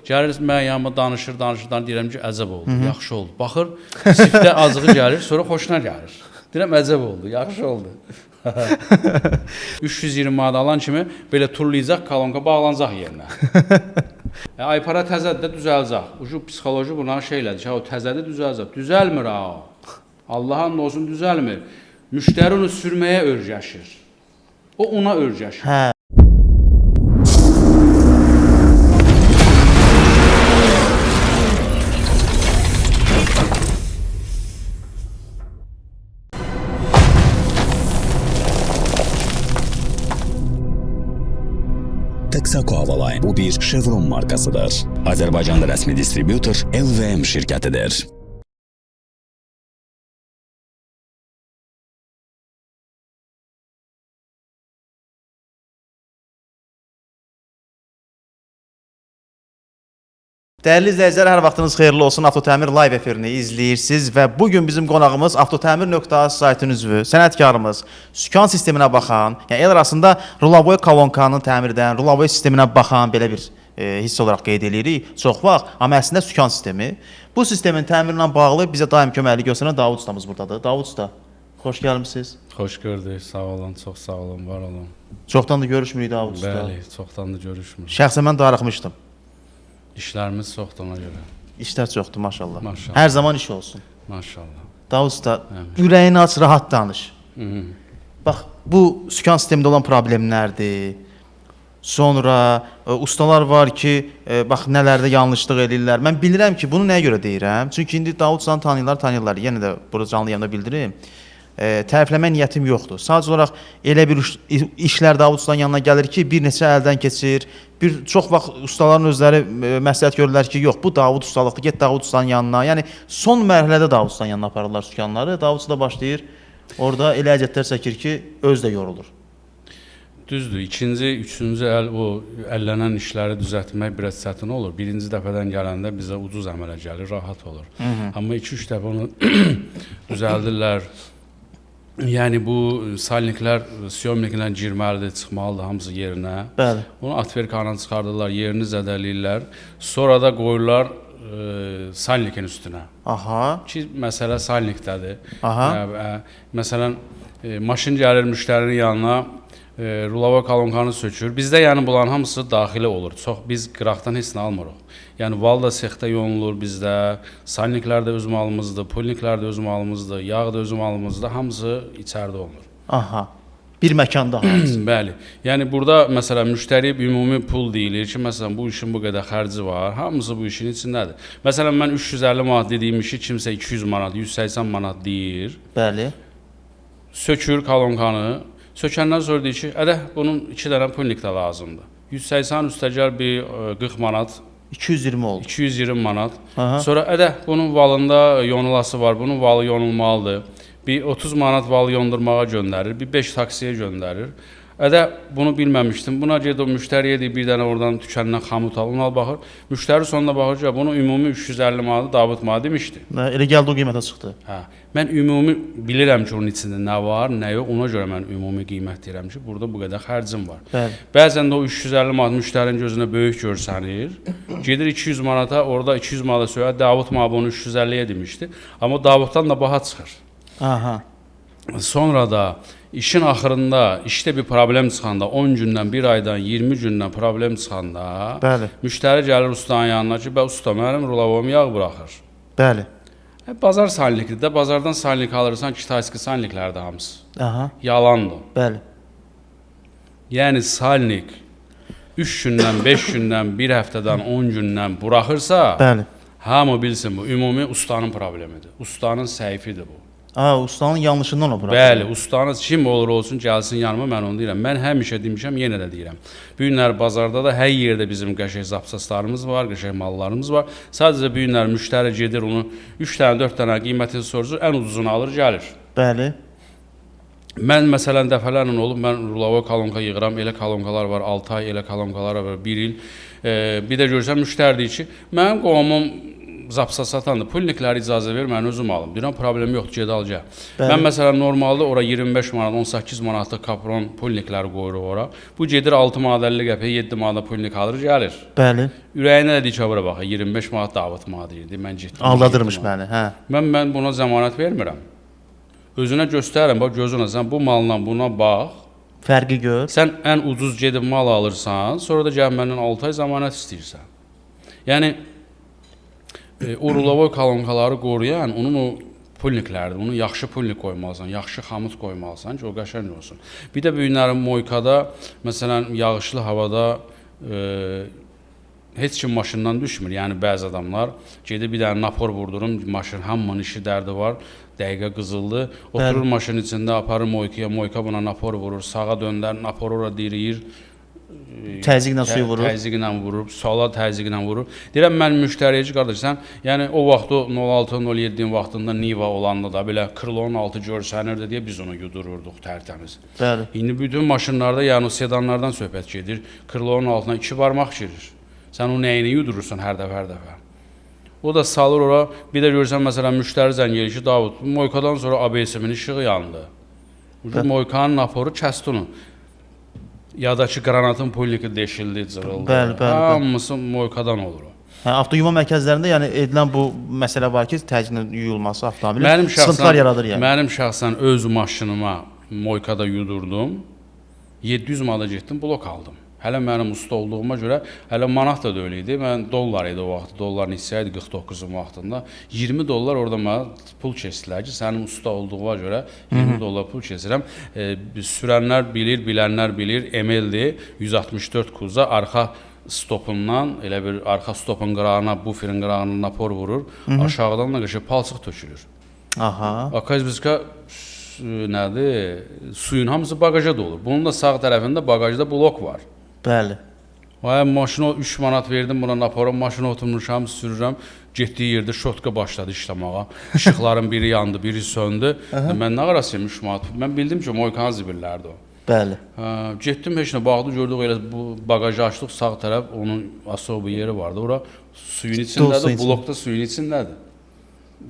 Gəlir mən yanıma danışır, deyirəm ki, əcəb oldu, yaxşı oldu. Baxır, siftə azığı gəlir, sonra xoşuna gəlir. Deyirəm, əcəb oldu, yaxşı oldu. 320 manat alan kimi belə turlayacaq, kolonka bağlanacaq yerinə. Aypara təzədə də düzələcək. Ucu psixoloji buna şey elədi ki, o təzədə düzələcək. Düzəlmir ha. Allah'ın olsun düzəlmir. Müştəri onu sürməyə öyrəşir. O ona öyrəşir. Hə. Texaco Havaline bu bir Chevron markasıdır. Azərbaycanda rəsmi distributor LVM şirkətidir. Dəyərli izləyicilər, hər vaxtınız xeyirli olsun. Avtotəmir live efirini izləyirsiniz və bugün bizim qonağımız avtotamir.az saytının üzvü, sənətkarımız, sükan sisteminə baxan, yəni el arasında rulavoy kolonkanın təmirdən, rulavoy sisteminə baxan belə bir hiss olaraq qeyd edirik. Çox vaxt, amma əslində sükan sistemi. Bu sistemin təmirlə bağlı bizə daim köməklik göstərən Davud ustamız buradadır. Davud usta, xoş gəlmisiniz. Xoş gördük, sağ olun, çox sağ olun, var olun. Çoxdan da görüşmürük Davud usta. Bəli, çoxdan da görüşmürük. Şəxsən mən darıxmışdım. İşlərimiz çoxdur ona görə. İşlər çoxdur maşallah. Maşallah. Hər zaman iş olsun. Maşallah. Davud usta, ürəyini aç, rahat danış. Bax, bu sükan sistemində olan problemlərdir. Sonra ustalar var ki, bax nələrdə yanlışlıq edirlər. Mən bilirəm ki, bunu nəyə görə deyirəm? Çünki indi Davud ustanı tanıyırlar. Yenə də burada canlı yayında bildirim. Tərifləmə niyyətim yoxdur. Sadəcə olaraq elə bir işlər Davud ustanın yanına gəlir ki, bir neçə əldən keçir. Çox vaxt ustaların özləri məsləhət görürlər ki, yox, bu Davud ustalıqdır, get Davud ustanın yanına. Yəni son mərhələdə Davud ustanın yanına aparırlar sükanları. Davud usta başlayır, orada elə əziyyətlər çəkir ki, öz də yorulur. Düzdür. İkinci, üçüncü əl o əllənən işləri düzəltmək biraz çətin olur. Birinci dəfədən gələndə bizə ucuz əmələ gəlir, rahat olur. Amma 2-3 dəfə onu düzəldirlər. Yəni bu salniklər, siyomniklər girməlidir, çıxmalıdır hamısı yerinə. Bəli. Onu atverkandan çıxardırlar, yerini zədələyirlər. Sonra da qoyurlar salnikin üstünə. Aha. Ki, məsələ salnikdədir. Aha. Məsələn, maşın gəlir müştərinin yanına, rulava kolonkanı sökür. Bizdə yəni bunların hamısı daxili olur. Çox biz qıraqdan heç nə almırıq. Yəni val da sexdə yonulur bizdə, salniklər də öz malımızdır, polniklər də öz malımızdır, yağ da öz malımızdır, hamısı içəridə olunur. Aha. Bir məkanda hamısı. Bəli. Yəni burada məsələn müştəri ümumi pul deyilir ki, məsələn bu işin bu qədər xərci var, hamısı bu işin içindədir. Məsələn mən 350 manat dediyim işi kimsə 200 manat, 180 manat deyir. Bəli. Sökür kolonkanı. Sökəndən sonra deyir ki, bunun 2 dənə polnik də lazımdır. 180 üstəgəl bir 40 manat. 220 oldu. 220 manat. Aha. Sonra bunun valında yonulası var, bunun valı yonulmalıdır. Bir 30 manat valı yondurmağa göndərir, bir 5 taksiyə göndərir. Bunu bilməmişdim. Buna gedib o müştəriyə deyir, bir dənə oradan tükəndən xamut al, ona baxır. Müştəri sonunda baxır ki, bunu ümumi 350 manat Davud mənə demişdi. Elə gəldi o qiymətə çıxdı. Hə. Mən ümumi bilirəm ki, onun içində nə var, nə yox. Ona görə mən ümumi qiymət deyirəm ki, burada bu qədər xərcim var. Bəli. Bəzən də o 350 manat müştərinin gözünə böyük görsənir. Gedir 200 manata, orada 200 manata söyür. Davud mənə bunu 350-yə demişdi. Amma Davuddan da baha çıxır. Aha. Sonra da işin axırında işdə bir problem çıxanda 10 gündən, 1 aydan, 20 gündən problem çıxanda Bəli. Müştəri gəlir ustanın yanına ki, usta mənim rulavom yağ buraxır. Bəli. Bazar salnikdir də, bazardan salnik alırsan kitayski salniklərdə hamısı. Aha. Yalandır. Bəli. Yəni salnik 3 gündən, 5 gündən, 1 həftədən, 10 gündən buraxırsa, Bəli. hamı bilsin bu ümumi ustanın problemidir. Ustanın səhvidir bu. Ustanın yanlışından o buraxır. Bəli, ustanız kim olur olsun gəlsin yanıma, mən onu deyirəm. Mən həmişə demişəm, yenə də deyirəm. Bu günlər bazarda da hər yerdə bizim qəşəng zapsaslarımız var, qəşəng mallarımız var. Sadəcə bu günlər müştəri gedir onu 3 dənə, 4 dənə qiymətini soruşur, ən ucuzunu alır, gəlir. Bəli. Mən məsələn dəfələrlə olub, mən rulava kolonka yığıram, elə kolonkalar var 6 ay, elə kolonkalar var 1 il. Bir də görürsən müştəri deyir ki, mənim qovumum zapsa satandır. Pulnikləri icazə ver, mən özüm alım. Deyirəm, problem yoxdur, ged al gəl. Bəli. Mən məsələn normalda ora 25 manat, 18 manatlıq kapron pulnikləri qoyuruq ora. Bu gedir 6 manat 50 qəpik, 7 manat pulnik alır, gəlir. Bəli. Ürəyinə də dikə bura bax, 25 manat Davut manat deyirdi. Mən getdim. Aldadırmış məni, hə. Mən buna zəmanət vermirəm. Özünə göstərirəm, bax gözünə sən bu malla buna bax. Fərqi gör. Sən ən ucuz gedib mal alırsan, sonra da gəl məndən 6 ay zəmanət istəyirsən. Yəni o rulavoy kolonkaları qoruyan onun o pulniklərdir. Onu yaxşı pulnik qoymalısan, yaxşı xamut qoymalısan ki, o qəşəng olsun. Bir də bu günlərin moykada, məsələn, yağışlı havada heç kim maşından düşmür. Yəni bəzi adamlar gedib bir dənə napor vurdurum, maşın hamının işi dərdi var. Dəqiqə qızıldı. Oturur maşının içində, aparır moykaya, moyka buna napor vurur, sağa döndər, napor ora diriyir. Təzyiqlə suyu vurur. Təzyiqlə vurur, sola təzyiqlə vurur. Deyirəm mən müştəriyə ki, qardaş, sən yəni o vaxt o 06-07-in vaxtında Niva olanda da belə krılonun altı görsənirdi deyə biz onu yudururduq tərtəmiz. Bəli. İndi bütün maşınlarda, yəni o sedanlardan söhbət gedir. Krılonun altına 2 barmaq girir. Sən o nəyini yudurursan hər dəfə. O da salır ora. Bir də görürsən məsələn müştəri zəng edir ki, Davud, moykadan sonra ABS-imin işığı yandı. Moykanın naporu kəsdi onu. Ya da ki, qranatın pulniki deşildi, cırıldı. Bəli. Hamısı moykadan olur o. Hə, avtoyuma mərkəzlərində yəni edilən bu məsələ var ki, təzyiqlə yuyulması avtomobilin sıxıntılar yaradır yəni. Mənim şəxsən öz maşınıma moykada yudurdum. 700 manata getdim, blok aldım. Hələ mənim usta olduğuma görə, hələ manat da deyil idi. Mən dollar idi o vaxt, dolların hissə idi 49-un vaxtında. 20 dollar orada mənə pul keçdilər ki, sənin usta olduğuna görə 20 dollar pul keçirəm. Sürənlər bilir, bilənlər bilir, ML-dir, 164 kuza, arxa stopundan, elə bir arxa stopun qırağına, buferin qırağına napor vurur, aşağıdan da qışı palçıq tökülür. Aha. Akazbizka nədir? Suyun hamısı bagaja dolur. Bunun da sağ tərəfində bagajda blok var. Bəli. Vay maşına 3 manat verdim buna napora, maşına oturmuşam, sürürəm. Getdiyi yerdə şotka başladı işləməyə. İşıqların biri yandı, biri söndü. Mən nə qarasıyım 3 manat? Mən bildim ki, moykanın zibillərdir o. Bəli. Getdim heç nə baxdı, gördük elə bu bagajı açdıq, sağ tərəf onun asobu yeri vardı. Ora suyun içindədir, blokda suyun içindədir.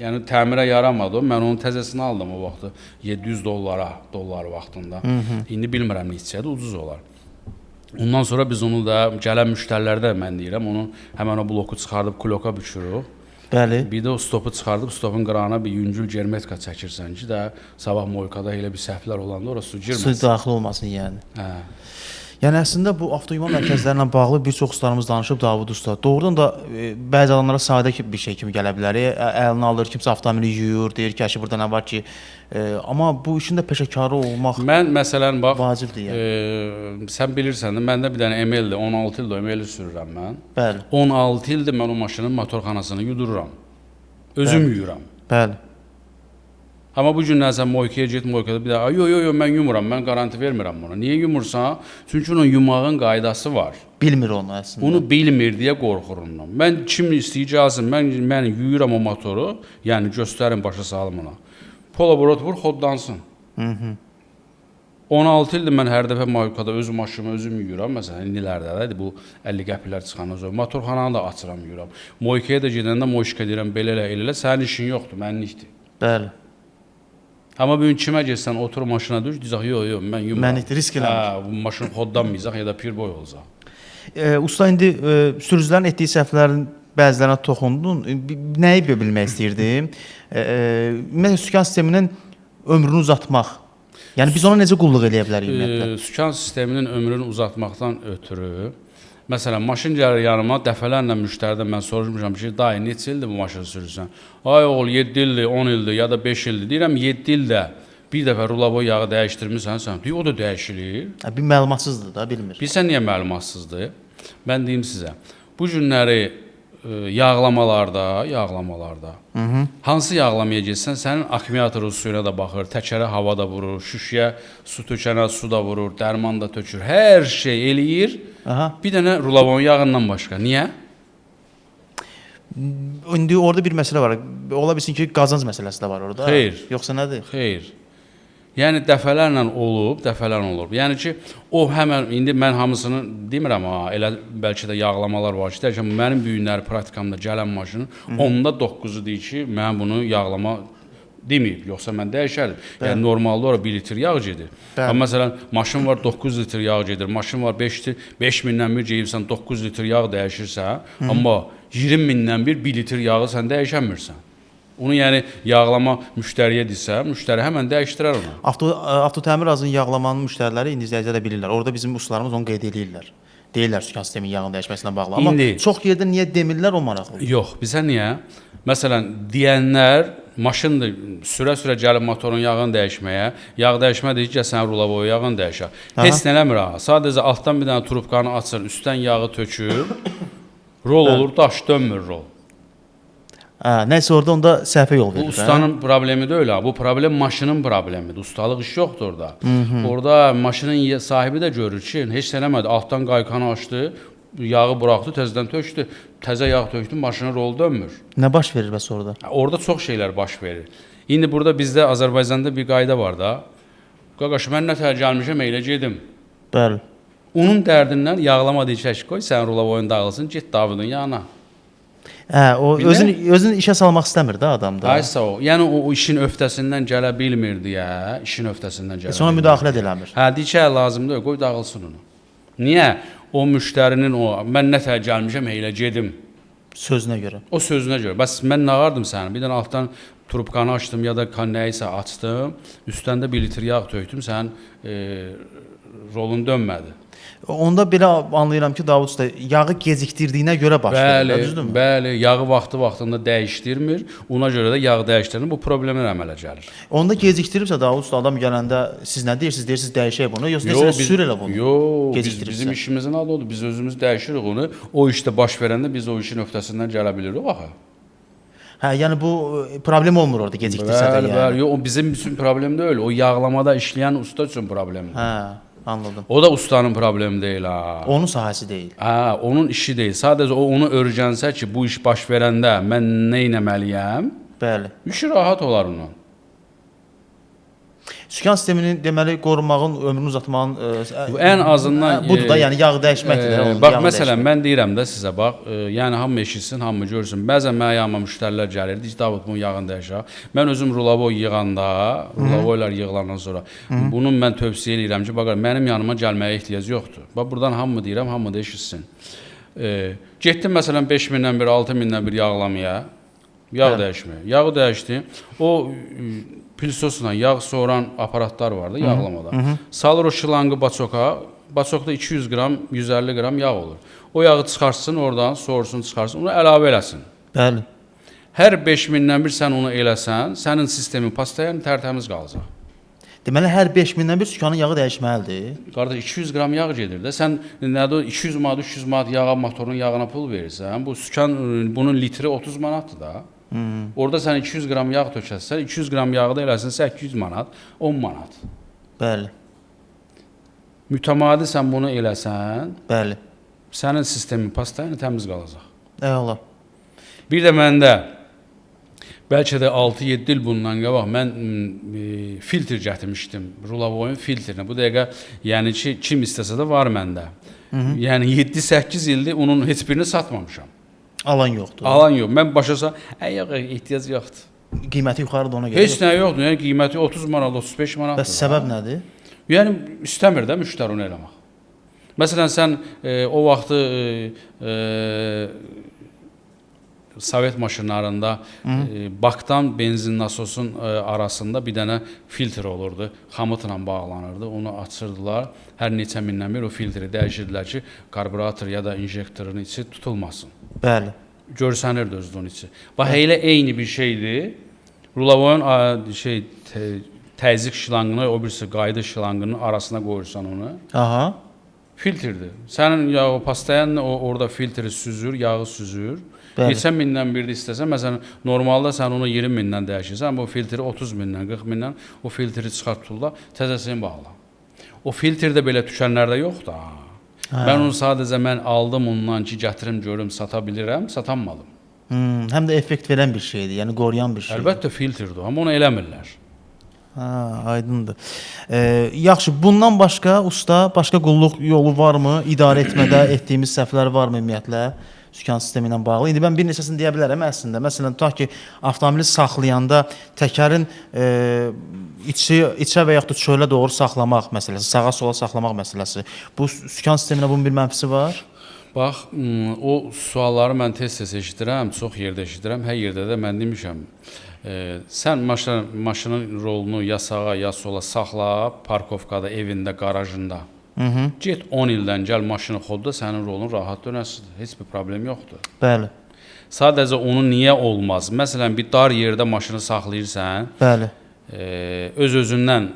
Yəni təmirə yaramadı o. Mən onun təzəsini aldım o vaxtı 700 dollar vaxtında. İndi bilmirəm neçədir, ucuz olar. Ondan sonra biz onu da gələn müştərilərdə mən deyirəm, onu həmən o bloku çıxardıb kloka bükürük. Bəli. Bir də o stopu çıxardıb stopun qırağına bir yüngül germetka çəkirsən ki, də sabah moykada elə bir səhvlər olanda ora su girməsin. Su daxil olmasın yəni. Hə. Yəni əslində bu avtoyuma mərkəzlərlə bağlı bir çox ustalarımız danışıb Davud usta. Doğrudan da bəzi adamlara sadə bir şey kimi gələ bilər. Əlinə alır, kimsə avtomobili yuyur, deyir ki, əşi burada nə var ki, amma bu işin də peşəkarı olmaq Mən məsələn bax, vacibdir yəni. Sən bilirsən də, məndə bir dənə ML-dir, 16 ildir ML sürürəm mən. Bəli. 16 ildir mən o maşının motorxanasını yudururam. Özüm yuyuram. Bəli. Amma bu günlər sən moykaya get, moykada bir daha, yo, mən yumuram, mən garanti vermirəm buna. Niyə yumursan? Çünki onun yumağın qaydası var. Bilmir onu əslində. Onu bilmir deyə qorxur ondan. Mən kim istəyir gəlsin, mən yuyuram o motoru, yəni göstərim başa salım ona. Polabrot vur, xoddansın. 16 ildir mən hər dəfə moykada öz maşınımı özüm yuyuram. Məsələn, indilərdə də bu 50 qəpiklər çıxandan sonra motorxananı da açıram, yuyuram. Moykaya da gedəndə moyka deyirəm, belə elə, sənin işin yoxdur, mənlikdir. Bəli. Amma bu gün kimə getsən, otur maşına düş, deyəcək, yox, mən yumuram. Mənlikdir, risk eləmir. Bu maşın xoddanmayacaq ya da pir boy olacaq. Usta, indi sürücülərin etdiyi səhvlərin bəzilərinə toxundun. Nəyi bilmək istəyirdim? Ümumiyyətlə, sükan sisteminin ömrünü uzatmaq. Yəni, biz ona necə qulluq eləyə bilərik ümumiyyətlə? Sükan sisteminin ömrünü uzatmaqdan ötürü, məsələn, maşın gəlir yanıma, dəfələrlə müştəridən mən soruşmuşam ki, dayı, neçə ildir bu maşını sürürsən? Ay oğul, 7 ildir, 10 ildir ya da 5 ildir. Deyirəm, 7 ildə bir dəfə rulavoy yağı dəyişdirmirsən, sən deyir, o da dəyişilir. Bir məlumatsızdır da, bilmir. Bilsən niyə məlumatsızdır? Mən deyim sizə, bu günləri yağlamalarda, hansı yağlamaya getsən, sənin akkumulyatorun suyuna da baxır, təkərə hava da vurur, şüşüyə su tökənə su da vurur, dərman da tökür, hər şey eləyir. Bir dənə rulavon yağından başqa. Niyə? İndi orada bir məsələ var. Ola bilsin ki, qazanc məsələsi də var orada. Xeyr. Yoxsa nədir? Xeyr. Yəni dəfələrlə olub, dəfələrlə olub. Yəni ki, o həmən indi mən hamısını demirəm ha, elə bəlkə də yağlamalar var ki, deyirəm mənim bu günləri praktikamda gələn maşının onda 9-u deyir ki, mən bunu yağlama deməyib, yoxsa mən dəyişərdim. Yəni normalda ora 1 litr yağ gedir. Amma məsələn, maşın var 9 litr yağ gedir, maşın var 5.000-dən bir geyibsən 9 litr yağ dəyişirsən, amma 20.000-dən bir litr yağı sən dəyişəmirsən. Onu yəni yağlama müştəriyə desə, müştəri həmən dəyişdirər onu. Avtotəmir azın yağlamanın müştərilər indi izləyicilər də bilirlər. Orada bizim ustalarımız onu qeyd edirlər. Deyirlər sükan sisteminin yağın dəyişməsinə bağlı. Amma çox yerdə niyə demirlər o maraqlı? Yox, bizə niyə? Məsələn, deyənlər maşındır, sürə-sürə gəlib motorun yağını dəyişməyə, yağ dəyişmə deyir ki, sən rulavoy yağını dəyişər. Heç nə eləmir ha. Sadəcə altdan bir dənə trubkanı açır, üstdən yağı tökür, rol olur, daş dönmür rol. Nəysə onda səhvə yol verir. Bu ustanın problemi deyil ha. Bu problem maşının problemidir. Ustalıq iş yoxdur orada. Orada maşının sahibi də görür ki, heç nə eləmədi. Altdan qaykanı açdı, yağı buraxdı, təzədən tökdü. Təzə yağ tökdü, maşının rolu dönmür. Nə baş verir bəs orada? Orada çox şeylər baş verir. İndi burada bizdə Azərbaycanda bir qayda var da. Qaqaş, mən nətər gəlmişəm, elə gedim. Bəli. Onun dərdindən yağlama deyir ki, qoy sən rulavoyun dağılsın, get Davidin yanına. O özünü işə salmaq istəmir də adam da. Aysa o. Yəni o işin öhdəsindən gələ bilmir deyə, işin öhdəsindən gələ. Sonra müdaxilə də eləmir. Deyir ki, lazımdır, qoy dağılsın onu. Niyə? O müştərinin mən nətər gəlmişəm, elə gedim. Sözünə görə. O sözünə görə. Bəs mən nağardım səni. Bir dənə altdan trubkanı açdım ya da nəyisə açdım. Üstəndə 1 litr yağ tökdüm, sən rolun dönmədi. Onda belə anlayıram ki, Davud usta yağı gecikdirdiyinə görə baş verir, düzdürmü? Bəli, yağı vaxtında dəyişdirmir. Ona görə də yağ dəyişdirir. Bu problemlər əmələ gəlir. Onda gecikdiribsə Davud usta adam gələndə siz nə deyirsiniz? Deyirsiniz dəyişək bunu, yoxsa deyirsiniz sür elə bunu? Yox, bizim işimizin adı odur. Biz özümüz dəyişirik onu. O işdə baş verəndə biz o işin öhdəsindən gələ bilirik axı. Yəni bu problem olmur orada gecikdirsə də yəni. Bəli, yox, o bizim üçün problem deyil. O yağlamada işləyən usta üçün problemdir. Anladım. O da ustanın problemi deyil ha. Onun sahəsi deyil. Onun işi deyil. Sadəcə o onu öyrənsə ki, bu iş baş verəndə mən nə etməliyəm? Bəli. İşi rahat olar onun. Sükan sisteminin deməli qorunmağın, ömrünü uzatmağın ən azından budur da, yəni yağ dəyişməkdir də. Bax məsələn mən deyirəm də sizə bax, yəni hamı eşitsin, hamı görsün. Bəzən mənə yanıma müştərilər gəlir, deyir Davud bunun yağını dəyişək. Mən özüm rulavoy yığanda, rulavoylar yığılandan sonra bunu mən tövsiyə edirəm ki, bax mənim yanıma gəlməyə ehtiyac yoxdur. Bax burdan hamı deyirəm, hamı da eşitsin. Getdim məsələn 5.000-dən bir, 6.000-dən bir yağlamaya, yağ dəyişməyə. Yağı dəyişdim. O pilsosla yağ soğuran aparatlar var da yağlamada. Salır o şılanqı baçoka. Baçokda 200 qram, 150 qram yağ olur. O yağı çıxarsın oradan, soğursun, çıxarsın, onu əlavə eləsin. Bəli. Hər 5.000-dən bir sən onu eləsən, sənin sistemin pastayan tərtəmiz qalacaq. Deməli hər 5.000-dən bir sükanın yağı dəyişməlidir. Qardaş 200 qram yağ gedir də. Sən nədir 200 manat, 300 manat yağa motorun yağına pul verirsən, bu sükan bunun litri 30 manatdır da. Orada sən 200 qram yağ tökəsən, 200 qram yağı da eləsin 800 manat, 10 manat. Bəli. Mütəmadi sən bunu eləsən, bəli. Sənin sistemin pastayanı təmiz qalacaq. Eyvallah. Bir də məndə bəlkə də 6-7 il bundan qabaq mən filtr gətirmişdim. Rulavoyun filtrini. Bu dəqiqə yəni ki, kim istəsə də var məndə. Yəni 7-8 ildir onun heç birini satmamışam. Alan yoxdur. Alan yox. Mən başasa, yox, ehtiyac yoxdur. Qiyməti yuxarıdır ona görə. Heç nə yoxdur. Yəni qiyməti 30 manat, 35 manatdır. Bəs səbəb nədir? Yəni istəmir də müştəri onu eləmək. Məsələn sən o vaxtı Sovet maşınlarında bakdan benzin nasosun arasında bir dənə filtr olurdu. Xamıtla bağlanırdı. Onu açırdılar. Hər neçə mindən bir o filtri dəyişirdilər ki, karburator ya da injektorun içi tutulmasın. Bəli. Görsənirdi özü onun içi. Bax elə eyni bir şeydir. Rulavoyun təzyiq şılanqını, o birisi qaydı şılanqının arasına qoyursan onu. Aha. Filtrdir. Sənin yağı pastayan orada filtri süzür, yağı süzür. Neçə mindən bir də istəsən, məsələn, normalda sən onu 20 mindən dəyişirsən, bu filtri 30 mindən, 40 mindən o filtri çıxartırlar, təzəsini bağla. O filtr də belə tükənlərdə yoxdur. Mən onu sadəcə mən aldım ondan ki, gətirim, görüm, sata bilirəm, satanmadım. Həm də effekt verən bir şeydir, yəni qoruyan bir şeydir. Əlbəttə filtrdir, amma onu eləmirlər. Ha, aydındır. Yaxşı, bundan başqa usta, başqa qulluq yolu varmı? İdarə etmədə etdiyimiz səhvlər varmı ümumiyyətlə? Sükan sistemi ilə bağlı. İndi mən bir neçəsini deyə bilərəm əslində. Məsələn, tutaq ki, avtomobili saxlayanda təkərin içə və yaxud da çölə doğru saxlamaq məsələsi, sağa sola saxlamaq məsələsi. Bu sükan sisteminə bunun bir mənfisi var? Bax, o sualları mən tez-tez eşidirəm, çox yerdə eşidirəm. Hər yerdə də mən demişəm, sən maşının rolunu ya sağa, ya sola saxla, parkovkada, evində, qarajında. Get 10 ildən gəl maşını xodda, sənin rolun rahat dönəsidir. Heç bir problem yoxdur. Bəli. Sadəcə onu niyə olmaz? Məsələn, bir dar yerdə maşını saxlayırsan, Bəli. Öz-özündən,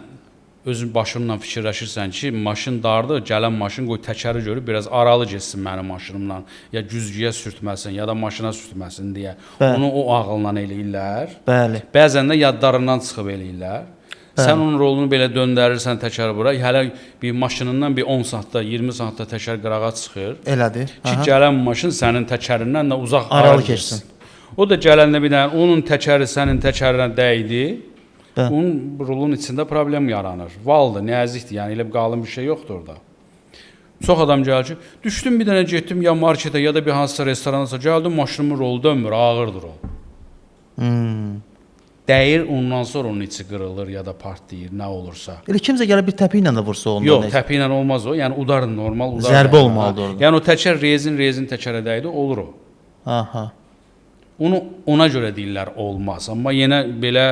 öz başınla fikirləşirsən ki, maşın dardır, gələn maşın qoy təkəri görüb biraz aralı getsin mənim maşınımla, ya güzgüyə sürtməsin, ya da maşına sürtməsin deyə. Bəli. Onu o ağılla eləyirlər. Bəli. Bəzən də yadlarından çıxıb eləyirlər. Sən onun rolunu belə döndərirsən təkər bura, hələ bir maşınından bir 10 saatda, 20 saatda təkər qırağa çıxır. Elədir. Ki, gələn maşın sənin təkərindən də uzaq aralı keçsin. O da gələndə bir dənə onun təkəri sənin təkərinə dəydi. Hə. Onun rolun içində problem yaranır. Valdır, nəzikdir, yəni elə bir qalın bir şey yoxdur orada. Çox adam gəlir ki, düşdüm bir dənə getdim ya marketə ya da bir hansısa restoranasa gəldim, maşınımın rolu dönmür, ağırdır o. Dəyir, ondan sonra onun içi qırılır ya da partlayır, nə olursa. Elə kimsə gəlib bir təpi ilə də vursa ondan. Yox, təpi ilə olmaz o. Yəni udar, normal udar. Zərbə olmalıdır orada. Yəni o təkər rezin təkərə dəydi, olur o. Aha. Onu ona görə deyirlər olmaz. Amma yenə belə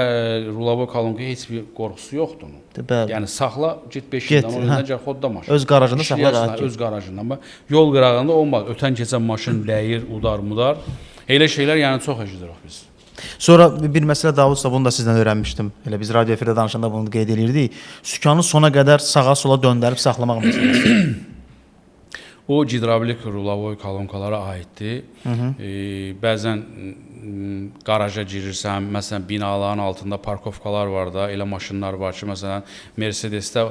rulavo kolonka heç bir qorxusu yoxdur onun. Bəli. Yəni saxla, get 5 ildən o yüzdən gəl xodda maşın. Öz qarajında saxla rahat. Öz qarajında. Amma yol qırağında olmaz. Ötən keçən maşın dəyir, udar, mudar. Elə şeylər yəni çox eşidirik biz. Sonra bir məsələ Davud usta, bunu da sizdən öyrənmişdim. Elə biz radio efirdə danışanda bunu qeyd edirdik. Sükanı sona qədər sağa sola döndərib saxlamaq məsələsi. O gidravlik rulavoy kolonkalara aiddir. Bəzən qaraja girirsən, məsələn binaların altında parkovkalar var da, elə maşınlar var ki, məsələn Mercedesdə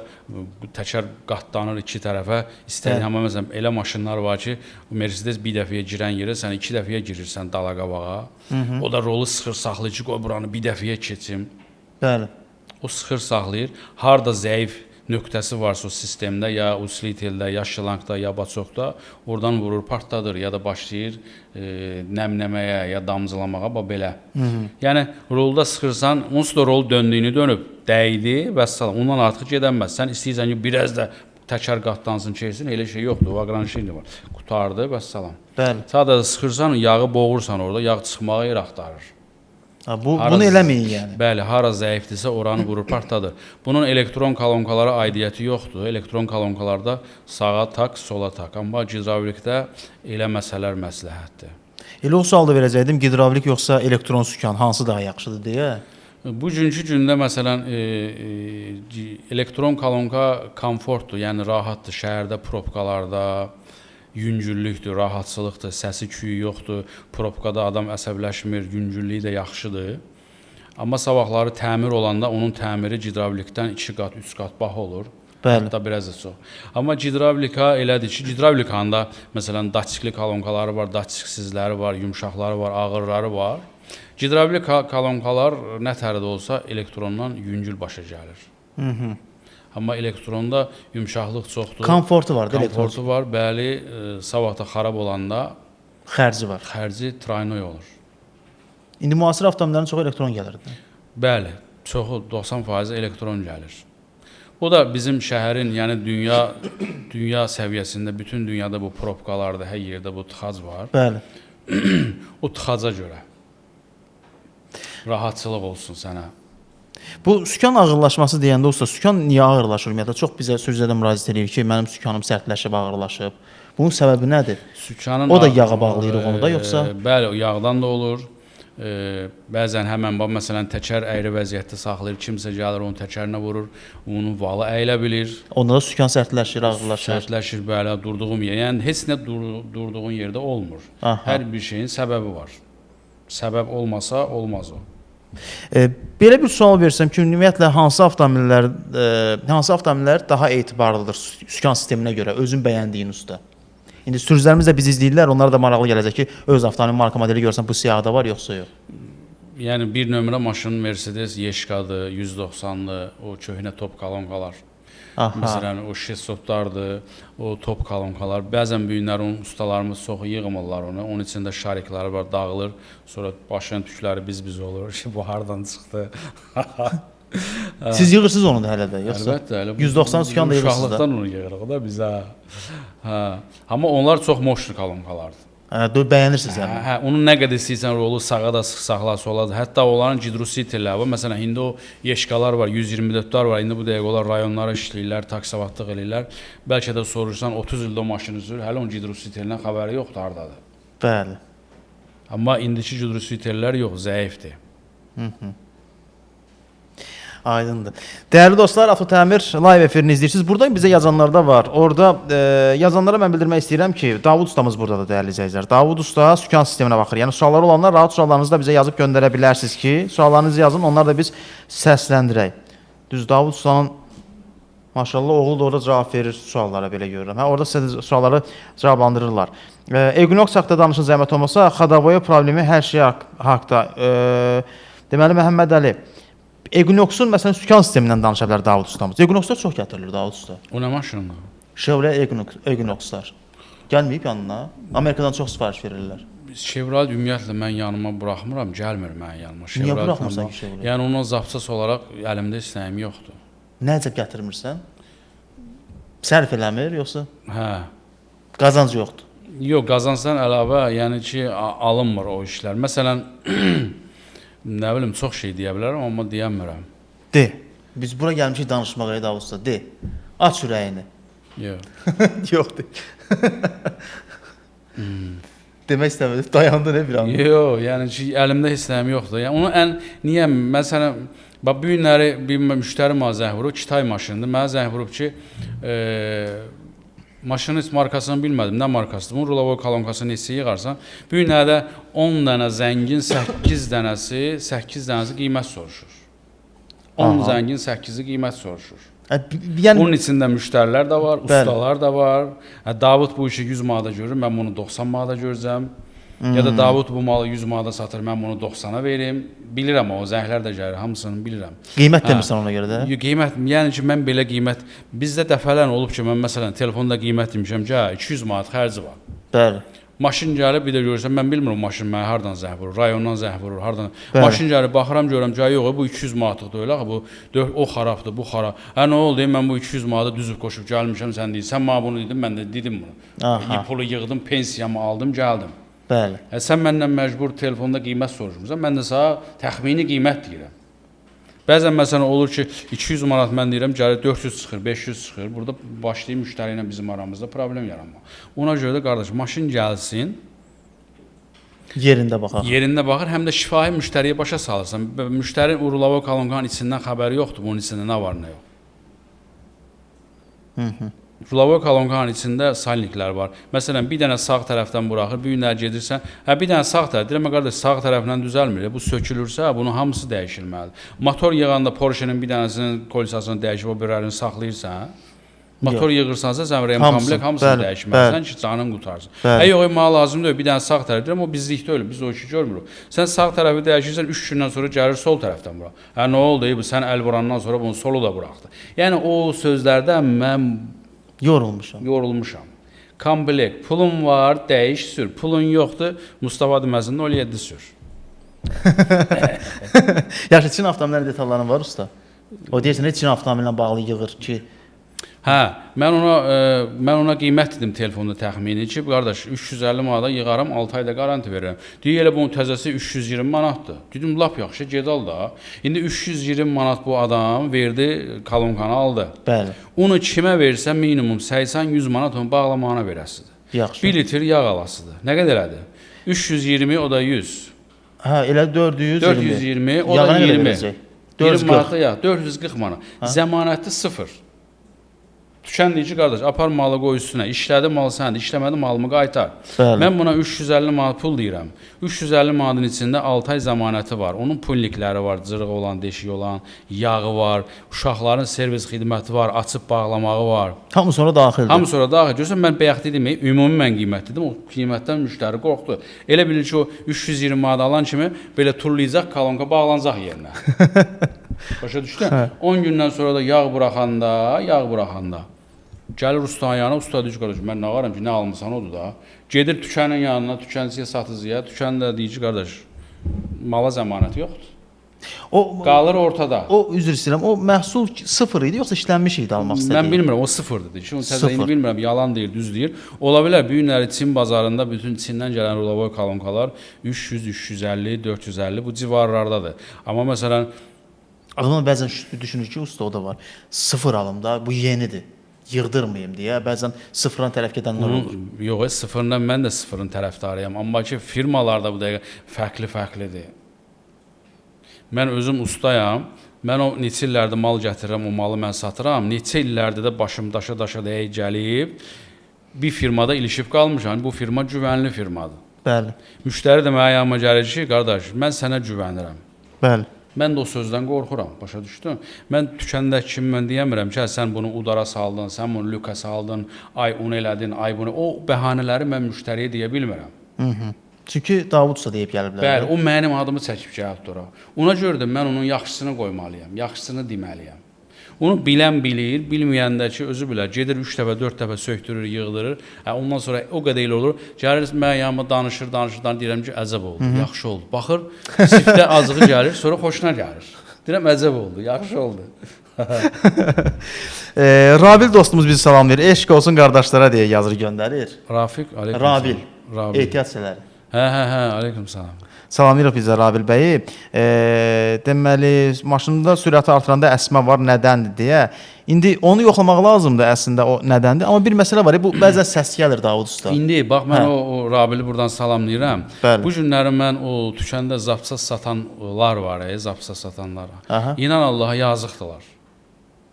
təkər qatlanır iki tərəfə, istəyin, amma məsələn elə maşınlar var ki, Mercedes bir dəfəyə girən yerə sən iki dəfəyə girirsən dala qabağa. O da rolu sıxır saxlayır ki, qoy buranı bir dəfəyə keçim. Bəli. O sıxır saxlayır. Harda zəif nöqtəsi varsa o sistemdə, ya uslitildə, ya şlankda, ya baçokda oradan vurur, partladır ya da başlayır nəmləməyə, ya damcılamağa, belə. Yəni rolda sıxırsan, onsuz da rol döndüyünü dönüb, dəydi və salam. Ondan artıq gedəməz. Sən istəyirsən ki, biraz da təkər qatlansın, keçsin, elə şey yoxdur. O aqranşiyli var. Qutardı və salam. Bəli. Sadəcə sıxırsan, yağı boğursan orada, yağ çıxmağa yer axtarır. Bunu eləməyin yəni. Bəli, hara zəifdirsə oranı vurur, partladır. Bunun elektron kolonkalara aidiyyəti yoxdur. Elektron kolonkalarda sağa tak, sola tak. Amma gidravlikdə elə məsələlər məsləhətdir. Elə o sual da verəcəydim, gidravlik yoxsa elektron sükan hansı daha yaxşıdır deyə. Bugünkü gündə məsələn elektron kolonka komfortdur, yəni rahatdır şəhərdə, probkalarda. Yüngüllükdür, rahatçılıqdır, səsi küyü yoxdur, probkada adam əsəbləşmir, yüngüllüyü də yaxşıdır. Amma sabahları təmir olanda onun təmiri gidravlikdən 2 qat, 3 qat baha olur. Bəli. Hətta biraz da çox. Amma gidravlika elədir ki, gidravlikanda məsələn daçikli kolonkaları var, daçiksizləri var, yumşaqları var, ağırları var. Gidravlik kolonkalar nə tərədə olsa elektrondan yüngül başa gəlir. Amma elektronda yumşaqlıq çoxdur. Komfortu var da elektron. Komfortu var, bəli, sabahda xarab olanda xərci var. Xərci traynoy olur. İndi müasir avtomobillərin çoxu elektron gəlirdi. Bəli, çoxu 90% elektron gəlir. O da bizim şəhərin, yəni dünya səviyyəsində, bütün dünyada bu probkalarda, hər yerdə bu tıxac var. Bəli. O tıxaca görə rahatçılıq olsun sənə. Bu sükan ağırlaşması deyəndə usta, sükan niyə ağırlaşır? Ümumiyyətlə çox bizə sözlərdə müraciət edir ki, mənim sükanım sərtləşib, ağırlaşıb. Bunun səbəbi nədir? Sükanın o da yağa bağlayırıq onu da yoxsa? Bəli, yağdan da olur. Bəzən həmən məsələn təkər əyri vəziyyətdə saxlayır, kimsə gəlir onun təkərinə vurur, onun valı əyilə bilir. Onda da sükan sərtləşir, ağırlaşır. Sərtləşir, bəli, durduğum yer. Yəni heç nə durduğun yerdə olmur. Aha. Hər bir şeyin səbəbi var. Səbəb olmasa olmaz o. Belə bir sual versəm ki, ümumiyyətlə hansı avtomobillər daha etibarlıdır sükan sisteminə görə, özün bəyəndiyin usta? İndi sürücülərimiz də bizi izləyirlər, onlara da maraqlı gələcək ki, öz avtomobil marka modeli görsən bu siyahıda var yoxsa yox? yəni bir nömrə maşın Mercedes Yeşkadır, 190-lı, o köhnə top kolonkalar. Məsələn, o şesotlardır, o top kolonkalar. Bəzən bu günlər onun ustalarımız çox yığmırlar onu. Onun içində şarikləri var, dağılır. Sonra başın tükləri biz olur. Bu hardan çıxdı? Siz yığırsınız onu da hələ də, yoxsa? Əlbəttə, elə 190 sükan da yığırsınız da. Uşaqlıqdan onu yığırıq da biz ha. Amma onlar çox moşlu kolonkalardır. Bəyənirsiniz yəni. Hə, onun nə qədər istəyirsən rolu sağa da saxla, sola da. Hətta onların gidrositerləri var. Məsələn, indi o Yeşkalar var, 124-lər var. İndi bu dəqiqə onlar rayonlara işləyirlər, taksivatlıq eləyirlər. Bəlkə də soruşsan 30 ildə o maşını sürür, hələ onun gidrositerlərindən xəbəri yoxdur hardadır. Bəli. Amma indiki gidrositerlər yox, zəifdir. Aydındır. Dəyərli dostlar, Avtotəmir live efirini izləyirsiniz. Burada bizə yazanlar da var. Orada yazanlara mən bildirmək istəyirəm ki, Davud ustamız buradadır, dəyərli izləyicilər. Davud usta sükan sisteminə baxır. Yəni sualları olanlar rahat suallarınızı da bizə yazıb göndərə bilərsiniz ki, suallarınızı yazın, onlar da biz səsləndirək. Düz Davud ustanın maşallah oğlu da orada cavab verir suallara, belə görürəm. Orada sizə sualları cavablandırırlar. Equinox haqqında danışın, zəhmət olmasa, Xadavoya problemi hər şey haqda. Deməli, Məhəmməd Əli, Equinox'un məsələn sükan sistemindən danışa bilər Davud ustamız. Equinox'lar çox gətirilir Davud usta. O nə maşındır? Chevrolet Equinox'lar. Gəlməyib yanına. Amerikadan çox sifariş verirlər. Chevrolet ümumiyyətlə mən yanıma buraxmıram, gəlmir mənim yanıma. Niyə buraxmırsan ki Chevrolet? Yəni onun zapsası olaraq əlimdə istəyim yoxdur. Necə gətirmirsən? Sərf eləmir yoxsa? Hə. Qazanc yoxdur. Yox, qazancdan əlavə, yəni ki, alınmır o işlər. Məsələn, nə bilim, çox şey deyə bilərəm, amma deyəmirəm. De. Biz bura gəlmişik danışmağa, Davud usta. De. Aç ürəyini. Yox. Yoxdur. Demək istəmədim. Dayandı nə bir an? Yox, yəni ki, əlimdə istəyim yoxdur. Yəni onu niyə məsələn, bax bu günləri bir müştəri mənə zəng vurub, Kitay maşınıdır. Mənə zəng vurub ki, maşının markasını bilmədim, nə markasıdır. Bunun rulavoy kolonkasını neçə yığarsan, bu günlərdə 10 dənə zəngin 8 dənəsi qiymət soruşur. 10 zəngin 8-i qiymət soruşur. Yəni bunun içində müştərilər də var, ustalar da var. Davud bu işi 100 manata görür, mən bunu 90 manata görəcəm. Ya da Davud bu malı 100 manata satır, mən bunu 90-a verim. Bilirəm o zənglər də gəlir, hamısını bilirəm. Qiymət demirsən ona görə də? Qiymət, yəni ki, mən belə qiymət, bizdə dəfələrlə olub ki, mən məsələn telefonda qiymət demişəm ki, 200 manat xərci var. Bəli. Maşın gəlib bir də görürsən, mən bilmirəm maşın mənə hardan zəng vurur, rayondan zəng vurur, hardan. Maşın gəlib baxıram, görürəm ki, yox, bu 200 manatlıqdır öyle, bu o xarabdır, bu xarab. Nə oldu? Mən bu 200 manata düzüb qoşub gəlmişəm, sən deyirsən, sən mənə bunu dedin, mən də dedim bunu. Pulu yığdım, pensiyamı aldım, gəldim. Bəli. Sən məndən məcbur telefonda qiymət soruşmursan, mən də sənə təxmini qiymət deyirəm. Bəzən məsələn olur ki, 200 manat mən deyirəm, gəlir 400 çıxır, 500 çıxır. Burada başlayır müştəri ilə bizim aramızda problem yaranma. Ona görə də qardaş, maşın gəlsin, yerində baxar. Yerində baxır, həm də şifahi müştəriyə başa salırsan. Müştəri urulava kolonkanın içindən xəbəri yoxdur, bunun içində nə var, nə yox. Rulavoy kolonkanın içində salniklər var. Məsələn, bir dənə sağ tərəfdən buraxır, bir günlər gedirsən, bir dənə sağ tərəf, deyirəm, qardaş, sağ tərəfindən düzəlmir, bu sökülürsə, bunun hamısı dəyişilməlidir. Motor yığanda Porsche-nin bir dənəsinin kolisasını dəyişib, o birlərini saxlayırsan, motor yığırsansa, sən rem komplek hamısını dəyişməlisən ki, canın qutarsın. Yox, mənə lazım deyil, bir dənə sağ tərəf, deyirəm, o bizlikdə öyle, biz o işi görmürük. Sən sağ tərəfi dəyişirsən, 3 gündən sonra gəlir sol tərəfdən bura. Nə oldu, sən əl vurandan sonra bunu solu da buraxdı. Yəni, o sözlərdən mən yorulmuşam. Komplek, pulun var, dəyiş sür. Pulun yoxdur, Mustafa Deməzinin 07 sür. Yaxşı, Çin avtomobilinin detallarının var usta? O deyirsən, Çin avtomobilinə bağlı yığır ki... Hə, mən ona qiymət dedim telefonda təxmini ki, qardaş 350 manata yığaram, 6 ayda garanti verirəm. Deyir, elə bunun təzəsi 320 manatdır. Dedim, lap yaxşı, gedal da. İndi 320 manat bu adam verdi, kolonkanı aldı. Bəli. Onu kimə versə minimum 80-100 manat onu bağlamağına verəsidir. Yaxşı. 1 litr yağ alasıdır. Nə qədər elədir? 320, o da 100. Hə, elə 420. 420, o da 20. 20 manatda yağ, 440 manat. Ha? Zəmanəti 0. Tükən deyir ki, qardaş, apar malı qoy üstünə, işlədi mal səndir, işləmədi malımı qaytar. Bəli. Mən buna 350 manat pul deyirəm. 350 manatın içində 6 ay zəmanəti var. Onun pullikləri var, cırığı olan, deşiyi olan, yağı var, uşaqların servis xidməti var, açıb bağlamağı var. Hamı sonra daxildir. Hamı sonra daxil. Görürsən, mən bayaq dedim, ümumi mən qiymət dedim, o qiymətdən müştəri qorxdu. Elə bilir ki, o 320 manat alan kimi belə turlayacaq, kolonka bağlanacaq yerinə. Başa düşdün? 10 gündən sonra da yağ buraxanda, gəlir ustanın yanına, usta deyir ki, qardaş, mən nə varam ki, nə almısan odur da. Gedir tükənin yanına, tükənciyə, satıcıya, tükən də deyir ki, qardaş, mala zəmanəti yoxdur. Qalır ortada. O üzr istəyirəm, o məhsul sıfır idi, yoxsa işlənmiş idi almaq istədiyi? Mən bilmirəm, o sıfırdır. Şimdi təzəyini bilmirəm, yalan deyir, düz deyir. Ola bilər, bu günləri Çin bazarında bütün Çindən gələn rulavoy kolonkalar 300, 350, 450 bu civarlardadır. Amma məsələn, adamlar bəzən düşünür ki, usta o da var. Sıfır alım da, bu yenidir. Yığdırmayım deyə bəzən sıfırdan tərəf gedənlər olur. Yox, sıfırdan mən də sıfırın tərəfdarıyam. Amma ki, firmalarda bu dəqiqə fərqli-fərqlidir. Mən özüm ustayam. Mən o neçə illərdə mal gətirirəm, o malı mən satıram. Neçə illərdə də başım daşa-daşa deyə gəlib bir firmada ilişib qalmışam. Bu firma güvənli firmadır. Bəli. Müştəri də mənə yanıma gəlir ki, qardaş, mən sənə güvənirəm. Bəli. Mən də o sözdən qorxuram, başa düşdün? Mən tükəndəki kimi mən deyəmirəm ki, sən bunu udara saldın, sən bunu lüka saldın, ay onu elədin, ay bunu. O bəhanələri mən müştəriyə deyə bilmirəm. Çünki Davud usta deyib gəliblər. Bəli, o mənim adımı çəkib gəlib ora. Ona görə də mən onun yaxşısını qoymalıyam, yaxşısını deməliyəm. Onu bilən bilir, bilməyən də ki, özü bilər. Gedir 3 dəfə, 4 dəfə söktürür, yığdırır. Ondan sonra o qədər elə olur. Gəlir mən yanıma danışır, deyirəm ki, əcəb oldu, yaxşı oldu. Baxır, siftə azığı gəlir, sonra xoşuna gəlir. Deyirəm, əcəb oldu, yaxşı oldu. Rabil dostumuz bizi salamlayır. Eşq olsun qardaşlara deyə yazır göndərir. Rafiq, aleyküm Rabil. salam. Ehtiyat sələri. Hə, aleyküm salam. Salamlayırıq bizə Rabil bəyi. Deməli, maşında sürəti artıranda əsmə var, nədəndir deyə. İndi onu yoxlamaq lazımdır əslində o nədəndir. Amma bir məsələ var, bu bəzən səs gəlir Davud usta. İndi bax mən o Rabili buradan salamlayıram. Bəli. Bu günləri mən o tükəndə zapsa satanlar var, zapsa satanlar. Aha. İnan Allaha yazıqdılar.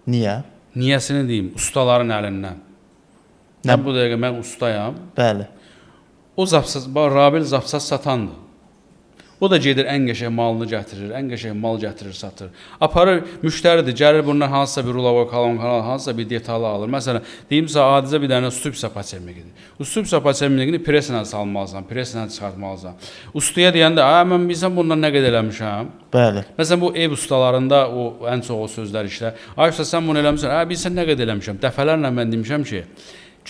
Niyə? Niyəsini deyim, ustaların əlindən. Bu dəqiqə mən ustayam. Bəli. O zapsa, Rabil zapsa satandır. O da gedir ən qəşəng malını gətirir, ən qəşəng mal gətirir, satır. Aparır, müştəridir, gəlir bundan hansısa bir rulavoy kolonka, hansısa bir detalı alır. Məsələn, deyimsə, adicə bir dənə stupsa paçermiqidir. Stupsa paçermiqini preslə salmalısan, preslə çıxartmalısan. Ustaya deyəndə, mən bilsən bundan nə qədər eləmişəm? Bəli. Məsələn, bu ev ustalarında ən çox o sözlər işlər. Ay usta, sən bunu eləmişsən, bilsən nə qədər eləmişəm? Dəfələrlə mən demişəm ki,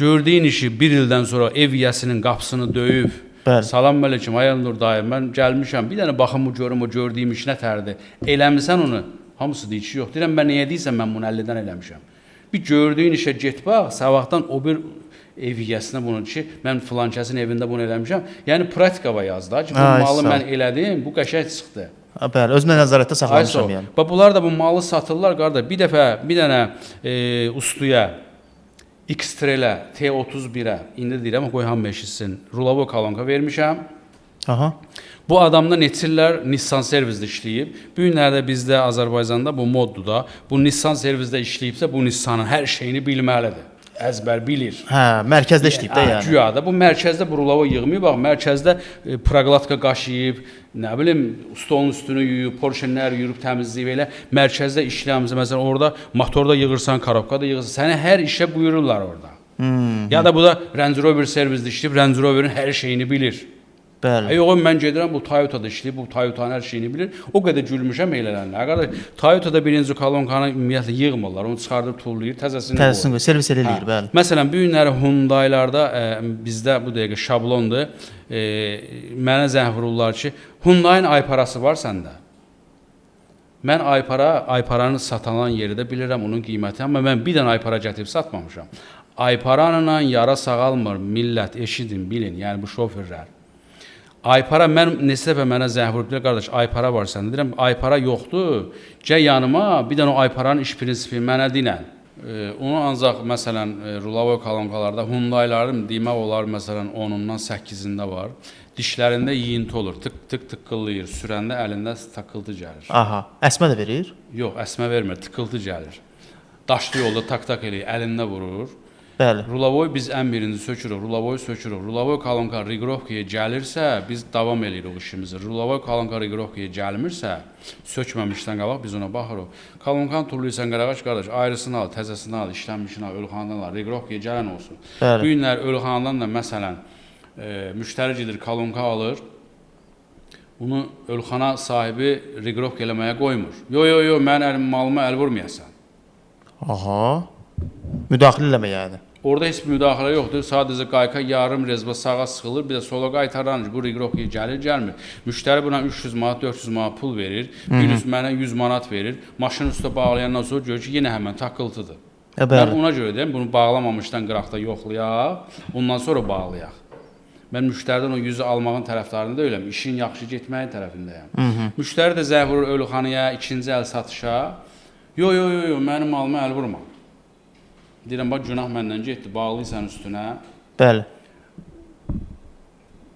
gördüyün işi bir ildən sonra ev yəsinin qapısını döyüb, bəli. Salam əleykum, ay Nur dayı, mən gəlmişəm, bir dənə baxım görüm o gördüyüm iş nə tərdir. Eləmisən onu? Hamısı deyir ki, yox. Deyirəm, mən niyə deyirsən, mən bunu 50-dən eləmişəm. Bir gördüyün işə get bax, sabahdan o bir ev yiyəsinə bunu ki, mən filan kəsin evində bunu eləmişəm. Yəni praktikava yazdı ki, bu malı mən elədim, bu qəşəng çıxdı. Bəli, özümə nəzarətdə saxlamışam yəni. Bax bunlar da bu malı satırlar, qardaş. Bir dənə ustaya X-Trail-ə, T31-ə, indi deyirəm, qoy hamı eşitsin, rulavoy kolonka vermişəm. Aha. Bu adamda neçə illər Nissan servisdə işləyib. Bu günlərdə bizdə Azərbaycanda bu moddur da. Bu Nissan servisdə işləyibsə, bu Nissanın hər şeyini bilməlidir. Əzbər bilir. Hə, mərkəzdə işləyib də yəni. Güya da bu mərkəzdə bu rulavoy yığmayıb, bax, mərkəzdə praqlatka qaşıyıb, nə bilim, stolun üstünü yuyub, porşenlər yuyub, təmizləyib elə. Mərkəzdə işləmizə, məsələn, orada motorda yığırsan, karobkada yığırsan, səni hər işə buyururlar orada. Ya da bu da Range Rover servisdə işləyib, Range Rover'ın hər şeyini bilir. Bəli. Yox, mən gedirəm, bu Toyota'da işləyib, bu Toyota'nın hər şeyini bilir. O qədər gülmüşəm elələnlər. Qardaş, Toyota'da birinci kolonkanı ümumiyyətlə yığmırlar, onu çıxardıb tullayır, təzəsini qoyur. Servis eləyir, bəli. Məsələn, bu günləri Hyundai'larda bizdə bu dəqiqə şablondur. Mənə zəng vururlar ki, Hyundai'nin Ayparası var səndə. Mən Ayparanı satılan yeri də bilirəm, onun qiyməti, amma mən bir dənə Aypara gətirib satmamışam. Ayparanla yara sağalmır, millət, eşidin, bilin, yəni bu şoferlər. Aypara, mən neçə dəfə mənə zəng vurublar, qardaş, Aypara var səndə. Deyirəm, Aypara yoxdur, gəl yanıma, bir dənə o Ayparanın iş prinsipi mənə dinən. Onu ancaq, məsələn, rulavoy kolonkalarda, Hyundai'ların demək olar, məsələn, 10-undan 8-ində var. Dişlərində yiyinti olur, tık tıqqıllayır, sürəndə əlində taqqıltı gəlir. Aha, əsmə də verir? Yox, əsmə vermir, tıqqıltı gəlir. daşlı yolda tak-tak eləyir, əlində vurur. Bəli. Rulavoy biz ən birinci sökürük, rulavoy sökürük. Rulavoy kolonka riqrovkaya gəlirsə, biz davam eləyirik işimizi. Rulavoy kolonka riqrovkaya gəlmirsə, sökməmişdən qabaq biz ona baxırıq. Kolonkanı tulluysan qaraqaş qardaş, ayrısını al, təzəsini al, işlənmişini al, ölxanadan al, riqrovkaya gələn olsun. Bəli. Bu günlər ölxanadan da məsələn müştəri gedir, kolonka alır. Bunu ölxana sahibi riqrovka eləməyə qoymur. Yo, mən malıma əl vurmayasan. Aha. Müdaxilə eləmə yəni. Orada heç bir müdaxilə yoxdur. Sadəcə qayka yarım rezba sağa sıxılır, bir də sola qaytaranır. Bu riqrovkaya gəlir, gəlmir. Müştəri buna 300 manat, 400 manat pul verir. Birisi mənə 100 manat verir. Maşının üstə bağlayandan sonra görür ki, yenə həmən taqqıltıdır. Mən ona görə deyim, bunu bağlamamışdan qıraqda yoxlayaq, ondan sonra bağlayaq. Mən müştəridən o 100-ü almağın tərəfdarında deyiləm, işin yaxşı getməyin tərəfindəyəm. Müştəri də zəh vurur ölxanaya, ikinci əl satışa. Yo, mənim malıma əl vurma. Deyirəm, bax, günah məndən getdi, bağlıysan üstünə. Bəli.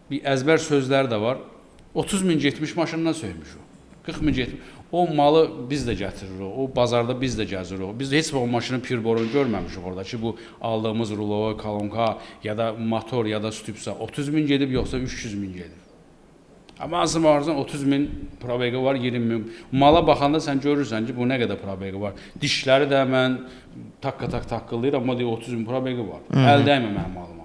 Bir əzbər sözlər də var. 30 min getmiş maşından söymüş o. 40 min getmiş. O malı biz də gətiririk, o bazarda biz də gəzirik. Biz heç o maşının pirborunu görməmişik orada ki, bu aldığımız rulova, kolonka ya da motor ya da stüpsa 30 min gedib yoxsa 300 min gedib. Amma azı mağazan 30 min probegi var, 20 min. Mala baxanda sən görürsən ki, bu nə qədər probegi var. Dişləri də mən takka-tak taqqılayır, amma deyir 30 min probegi var. Əl dəymə mənim malıma.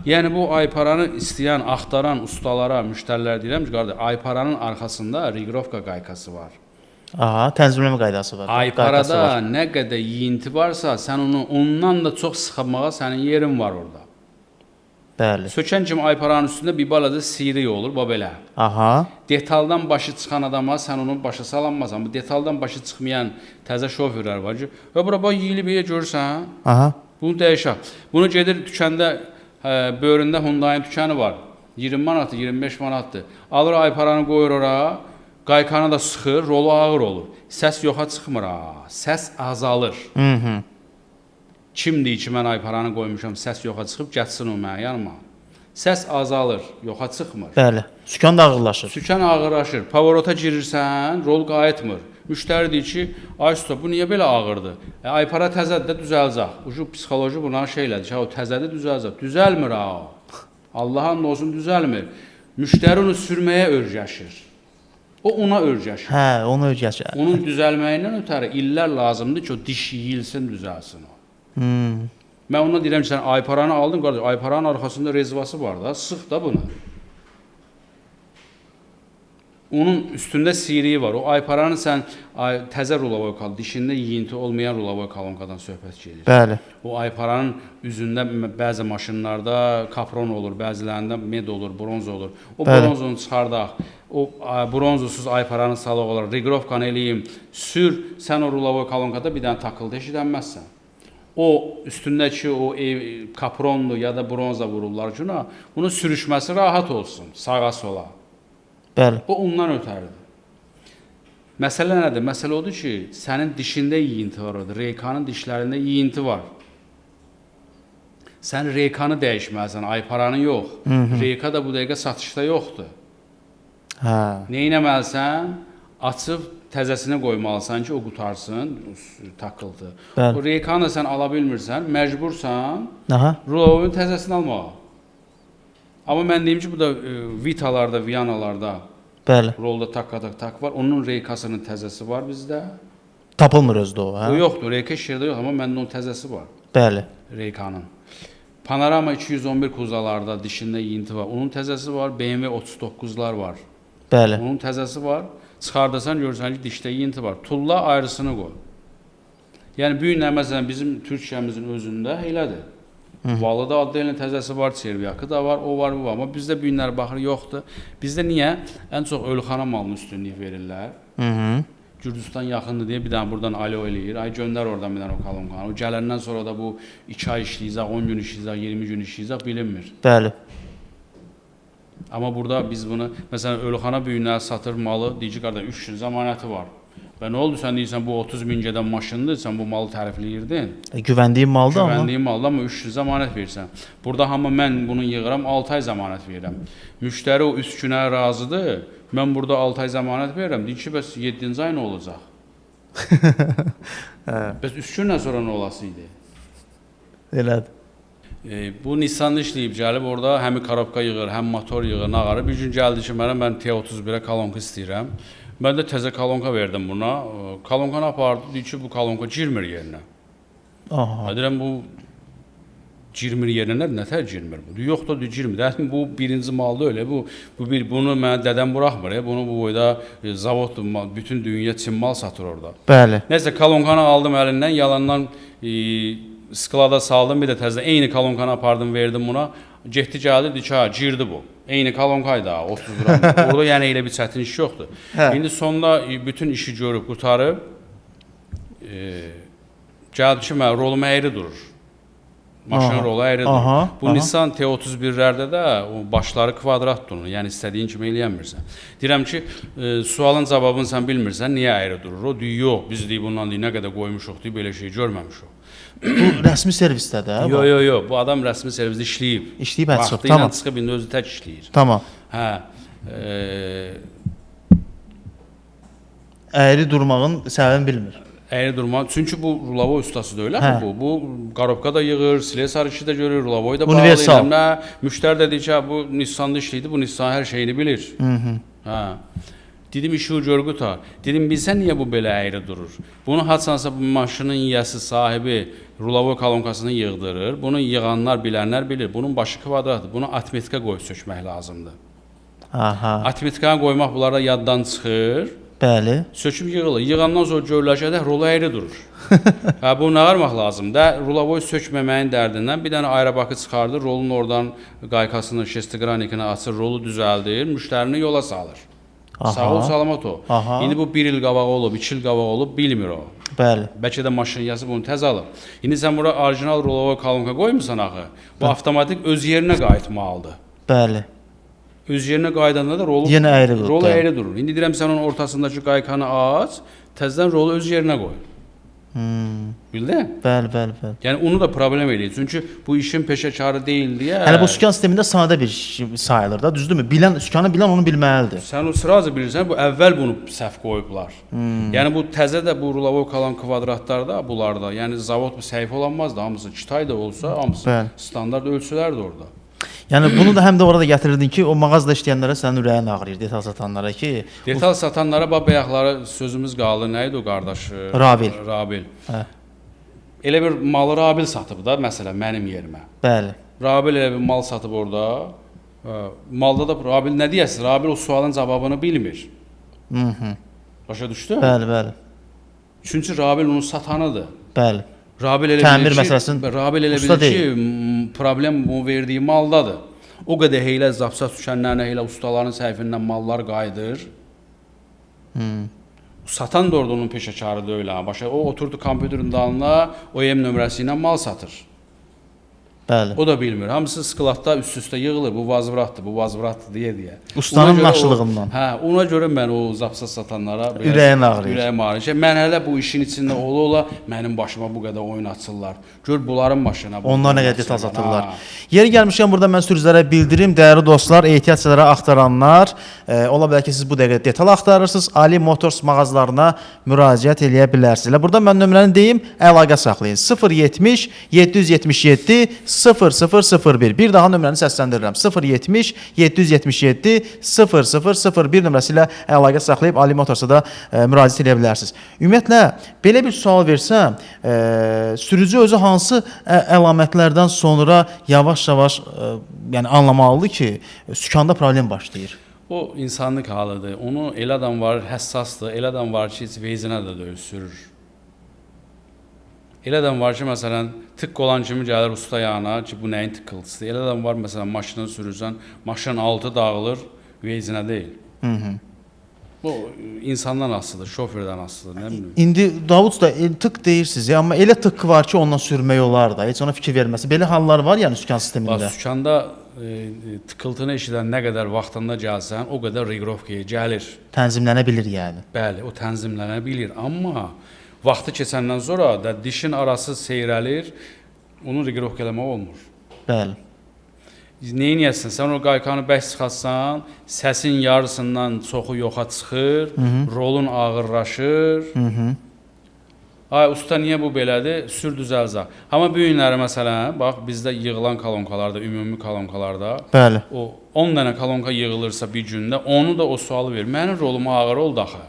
Yəni bu ayparanı istəyən, axtaran ustalara, müştərilər deyirəm ki, qardaş, ayparanın arxasında riqrovka qaykası var. Aha, tənzimləmə qaydası var. Ayparada nə qədər yiyinti varsa, sən onu ondan da çox sıxamağa sənin yerin var orada. Bəli. Sökən kimi ayparanın üstündə bir balaca siyrik olur, belə. Aha. Detaldan başı çıxan adama sən onun başa salanmasan. Bu detaldan başı çıxmayan təzə şoferlər var ki, bura bax yeyilib görürsən. Aha. Bunu dəyişək. Bunu gedir dükanda, böyründə Hyundai dükanı var. 20 manatdır, 25 manatdır. Alır ayparanı qoyur ora, qaykanı da sıxır, rolu ağır olur. Səs yoxa çıxmır ha. Səs azalır. Kim deyir ki, mən ayparanı qoymuşam, səs yoxa çıxıb, gətsin o mənə yanıma. Səs azalır, yoxa çıxmır. Bəli. Sükan da ağırlaşır. Sükan ağırlaşır. Pavorota girirsən, rol qayıtmır. Müştəri deyir ki, ay usta, bu niyə belə ağırdır? Aypara təzədir də düzəlcək. Bu psixoloji buna elədir. O təzədir düzəlcək. Düzəlmir ha. Allah'ın olsun düzəlmir. Müştəri onu sürməyə örgəşir. O ona örgəşir. Hə, onu örgəşir. Onun düzəlməyindən ötəri illər lazımdır ki, o diş yiyilsin, düzəlsin o. Mən ona deyirəm ki, sən ayparanı aldın, qardaş, ayparanın arxasında rezvası var da, sıx da bunu. Onun üstündə siyriyi var. O ayparanı sən təzə rulavoy kolonka, dişində yiyinti olmayan rulavoy kolonkadan söhbət gedir. Bəli. O ayparanın üzündə bəzi maşınlarda kapron olur, bəzilərində med olur, bronz olur. O bronzunu çıxardaq, o bronzusuz ayparanı salaq olar, riqrovkanı eləyim, sür, sən o rulavoy kolonkada bir dənə taqqıltı eşidənməzsən. O üstündəki o kapronlu ya da bronza vururlar ki, bunun sürüşməsi rahat olsun, sağa sola. Bəli. O ondan ötəridir. Məsələ nədir? Məsələ odur ki, sənin dişində yiyinti var orada, reykanın dişlərində yiyinti var. Sən reykanı dəyişməlisən, ayparanı yox. Reyka da bu dəqiqə satışda yoxdur. Neynəməlisən? Açıb təzəsini qoymalısan ki, o qutarsın, taqqıltı. O reykanı da sən ala bilmirsən, məcbursan, rulovun təzəsini almağa. Amma mən deyim ki, bu da Vitalarda, Viyanalarda rolda tak var. Onun reykasının təzəsi var bizdə. Tapılmır özdə o, hə? O yoxdur, reyka şirdə yox, amma məndə onun təzəsi var. Bəli. Reykanın. Panorama 211 kuzalarda dişində yiyinti var. Onun təzəsi var, BMW 39'lar var. Bəli. Onun təzəsi var. Çıxardasan görürsən ki, dişdə yiyinti var. Tulla ayrısını qoy. Yəni, bu günlər məsələn bizim Türkiyəmizin özündə elədir. Valıda adlı elin təzəsi var, Çerviyakı da var, o var, bu var. Amma bizdə bu günlər baxır, yoxdur. Bizdə niyə? Ən çox ölxana malının üstünlük verirlər. Gürcüstan yaxındır deyə bir dənə buradan alo eləyir. Ay göndər oradan bir dənə o kolonkanı. O gələndən sonra da bu 2 ay işləyəcək, 10 gün işləyəcək, 20 gün işləyəcək, bilinmir. Bəli. Amma burada biz bunu, məsələn, ölxana büyünləri satır malı, deyir ki, qardaş 3 gün zəmanəti var. Və nə oldu, sən deyirsən, bu 30 min gedən maşındır, sən bu malı tərifləyirdin. Güvəndiyin maldır amma. Güvəndiyin maldır, amma 3 gün zəmanət verirsən. Burada hamı mən bunu yığıram, 6 ay zəmanət verirəm. Müştəri o 3 günə razıdır, mən burada 6 ay zəmanət verirəm. Deyir ki, bəs 7-ci ay nə olacaq? Bəs 3 gündən sonra nə olası idi? Elədir. Bu Nissan işləyib gəlib orada həm korobka yığır, həm motor yığır, nağarı. Bir gün gəldi ki, mən T31-ə kolonka istəyirəm. Mən də təzə kolonka verdim buna. Kolonkanı apardı, deyir ki, bu kolonka girmir yerinə. Aha. Deyirəm, bu girmir yerinə, nətər girmir bu? Yox da girmir. Dəxin bu birinci malda öyle. Bunu mənə dədəm buraxmır. Bunu bu boyda zavod, bütün dünya Çin mal satır orada. Bəli. Nəysə kolonkanı aldım əlindən, yalandan sklada saldım, bir də təzə eyni kolonkanı apardım, verdim buna. Getdi gəldi, dedi ki, ha, girdi bu. Eyni kolonkaydı ha, 30 gram. Orada yəni elə bir çətin iş yoxdur. İndi sonda bütün işi görüb, qurtarıb, gəldi ki, rolum əyri durur. Maşın rolu əyri durur. Bu Nissan T31-lərdə də başları kvadratdır, yəni istədiyin kimi eləyənmirsən. Deyirəm ki, sualın cavabını sən bilmirsən, niyə əyri durur? O deyir, yox, biz deyir, bundan deyir, nə qədər qoymuşuq deyir, belə şey görməmişik. Bu rəsmi servisdədir, hə? Yox, bu adam rəsmi servisdə işləyib. İşləyib, hə, çıxıb, tamam. Vaxtı ilə çıxıb, indi özü tək işləyir. Tamam. Hə, əyri durmağın səbəbini bilmir. Əyri durmaq, çünki bu rulavo ustası da öyle mi bu? Bu qarobka da yığır, slesar işi də görür, rulavoyu da Universal. bağlayır. Müştəri də deyir ki, bu Nissan'da işləyirdi, bu Nissan hər şeyini bilir. Hə. Dedim işi görgüta. Dedim bilsən niyə bu belə əyri durur? Bunu haçansa bu maşının yiyəsi sahibi rulavo kolonkasını yığdırır. Bunu yığanlar, bilənlər bilir. Bunun başı kvadratdır. Bunu atmetika qoyub sökmək lazımdır. Aha. Atmetikanı qoymaq bunlarda yaddan çıxır. Bəli. Söküb yığılır. Yığandan sonra görürlər ki, rolu əyri durur. Bu nə armaq lazımdır? Rulavoyu sökməməyin dərdindən bir dənə aerobakı çıxardır, rolun oradan qaykasını, şestigranikini açır, rolu düzəldir, müştərini yola salır. Sağ ol, salamat o. İndi bu 1 il qabağı olub, 2 il qabağı olub, bilmir o. Bəli. Bəlkə də maşın yası bunu tez alıb. İndi sən bura orijinal rulavo kolonka qoymusan axı, bu avtomatik öz yerinə qayıtmalıdır. Bəli. Öz yerinə qaydanda da rolu yenə əyri durur. Rolu əyri durur. İndi deyirəm sən onun ortasındakı qaykanı aç, təzədən rolu öz yerinə qoy. Bildin? Bəli. Yəni onu da problem eləyir. Çünki bu işin peşəkarı deyil deyə. Hələ bu sükan sistemində sadə bir sayılır da, düzdürmü? Sükanı bilən onu bilməlidir. Sən o sıracı bilirsən, bu əvvəl bunu səhv qoyublar. Yəni bu təzə də bu rulavo kalan kvadratlarda, bunlarda, yəni zavod bu səhv olanmazdı, hamısı Kitay da olsa, hamısı standart ölçülərdir orada. Yəni bunu da həm də orada gətirirdin ki, o mağazada işləyənlərə sənin ürəyin ağrıyır, detal satanlara ki, detal satanlara bayaqları sözümüz qaldı. Nə idi o qardaş? Rabil. Hə. Elə bir malı Rabil satıb da, məsələn, mənim yerimə. Bəli. Rabil elə bir mal satıb orada. Malda da Rabil nə deyəsin? Rabil o sualın cavabını bilmir. Başa düşdün? Bəli. Çünki Rabil onu satanıdır. Bəli. Rabil elə bilir ki, problem bu verdiyi maldadır. O qədər heylə zapsat düşənlərinə, heylə ustaların səhvindən mallar qayıdır. Satan da orada onun peşəkarı da öyle. Başa, o oturdu kompüterin dalına, OEM nömrəsi ilə mal satır. Bəli. O da bilmir. Hamısı skladda üst-üstə yığılır. Bu vazvratdır, bu vazvratdır deyə. Ustanın naşılığından. Hə, ona görə mən o zapsat satanlara ürəyim ağrıyır. Ürəyim ağrıyır. Mən hələ bu işin içində ola mənim başıma bu qədər oyun açırlar. Gör bunların başına. Onlar nə qədər detal satırlar. Yeri gəlmişkən burada mən sürücülərə bildirim, dəyərli dostlar, ehtiyatçılara axtaranlar, ola bilər ki, siz bu dəqiqə detal axtarırsınız, Ali Motors mağazalarına müraciət eləyə bilərsiniz. Burada mən nömrəni deyim, əlaqə saxlayın. 070 777 0001. Bir daha nömrəni səsləndirirəm. 070 777 0001 nömrəsi ilə əlaqə saxlayıb Ali Motorsa da müraciət edə bilərsiniz. Ümumiyyətlə, belə bir sual versəm, sürücü özü hansı əlamətlərdən sonra yavaş-yavaş yəni anlamalıdır ki, sükanda problem başlayır? O insanlıq halıdır. Onu elə adam var, həssasdır. Elə adam var ki, heç vezinə də döyüş sürür. Elə adam var ki, məsələn, tıqqı olan kimi gəlir usta yanına ki, bu nəyin tıqqıltısıdır. Elə adam var, məsələn, maşını sürürsən, maşının altı dağılır, vezinə deyil. Bu insandan asılıdır, şoferdən asılıdır, nə bilim. İndi Davud da tık deyirsiniz, amma elə tıqqı var ki, ondan sürmək olar da, heç ona fikir verməsi. Belə hallar var yəni sükan sistemində. Sükanda tıqqıltını eşidən nə qədər vaxtında gəlsən, o qədər reqrovkaya gəlir. Tənzimlənə bilir yəni. Bəli, o tənzimlənə bilir, amma vaxtı keçəndən sonra da dişin arası seyrəlir, onu reqrovka eləmək olmur. Bəli. Neyniyəsən? Sən o qaykanı bəhs çıxarsan, səsin yarısından çoxu yoxa çıxır, rolun ağırlaşır, Ay usta niyə bu belədir? Sür düzəlzə. Amma bu günləri məsələn, bax bizdə yığılan kolonkalarda, ümumi kolonkalarda Bəli. o 10 dənə kolonka yığılırsa bir gündə, onu da o sualı verir. Mənim rolum ağır oldu axı.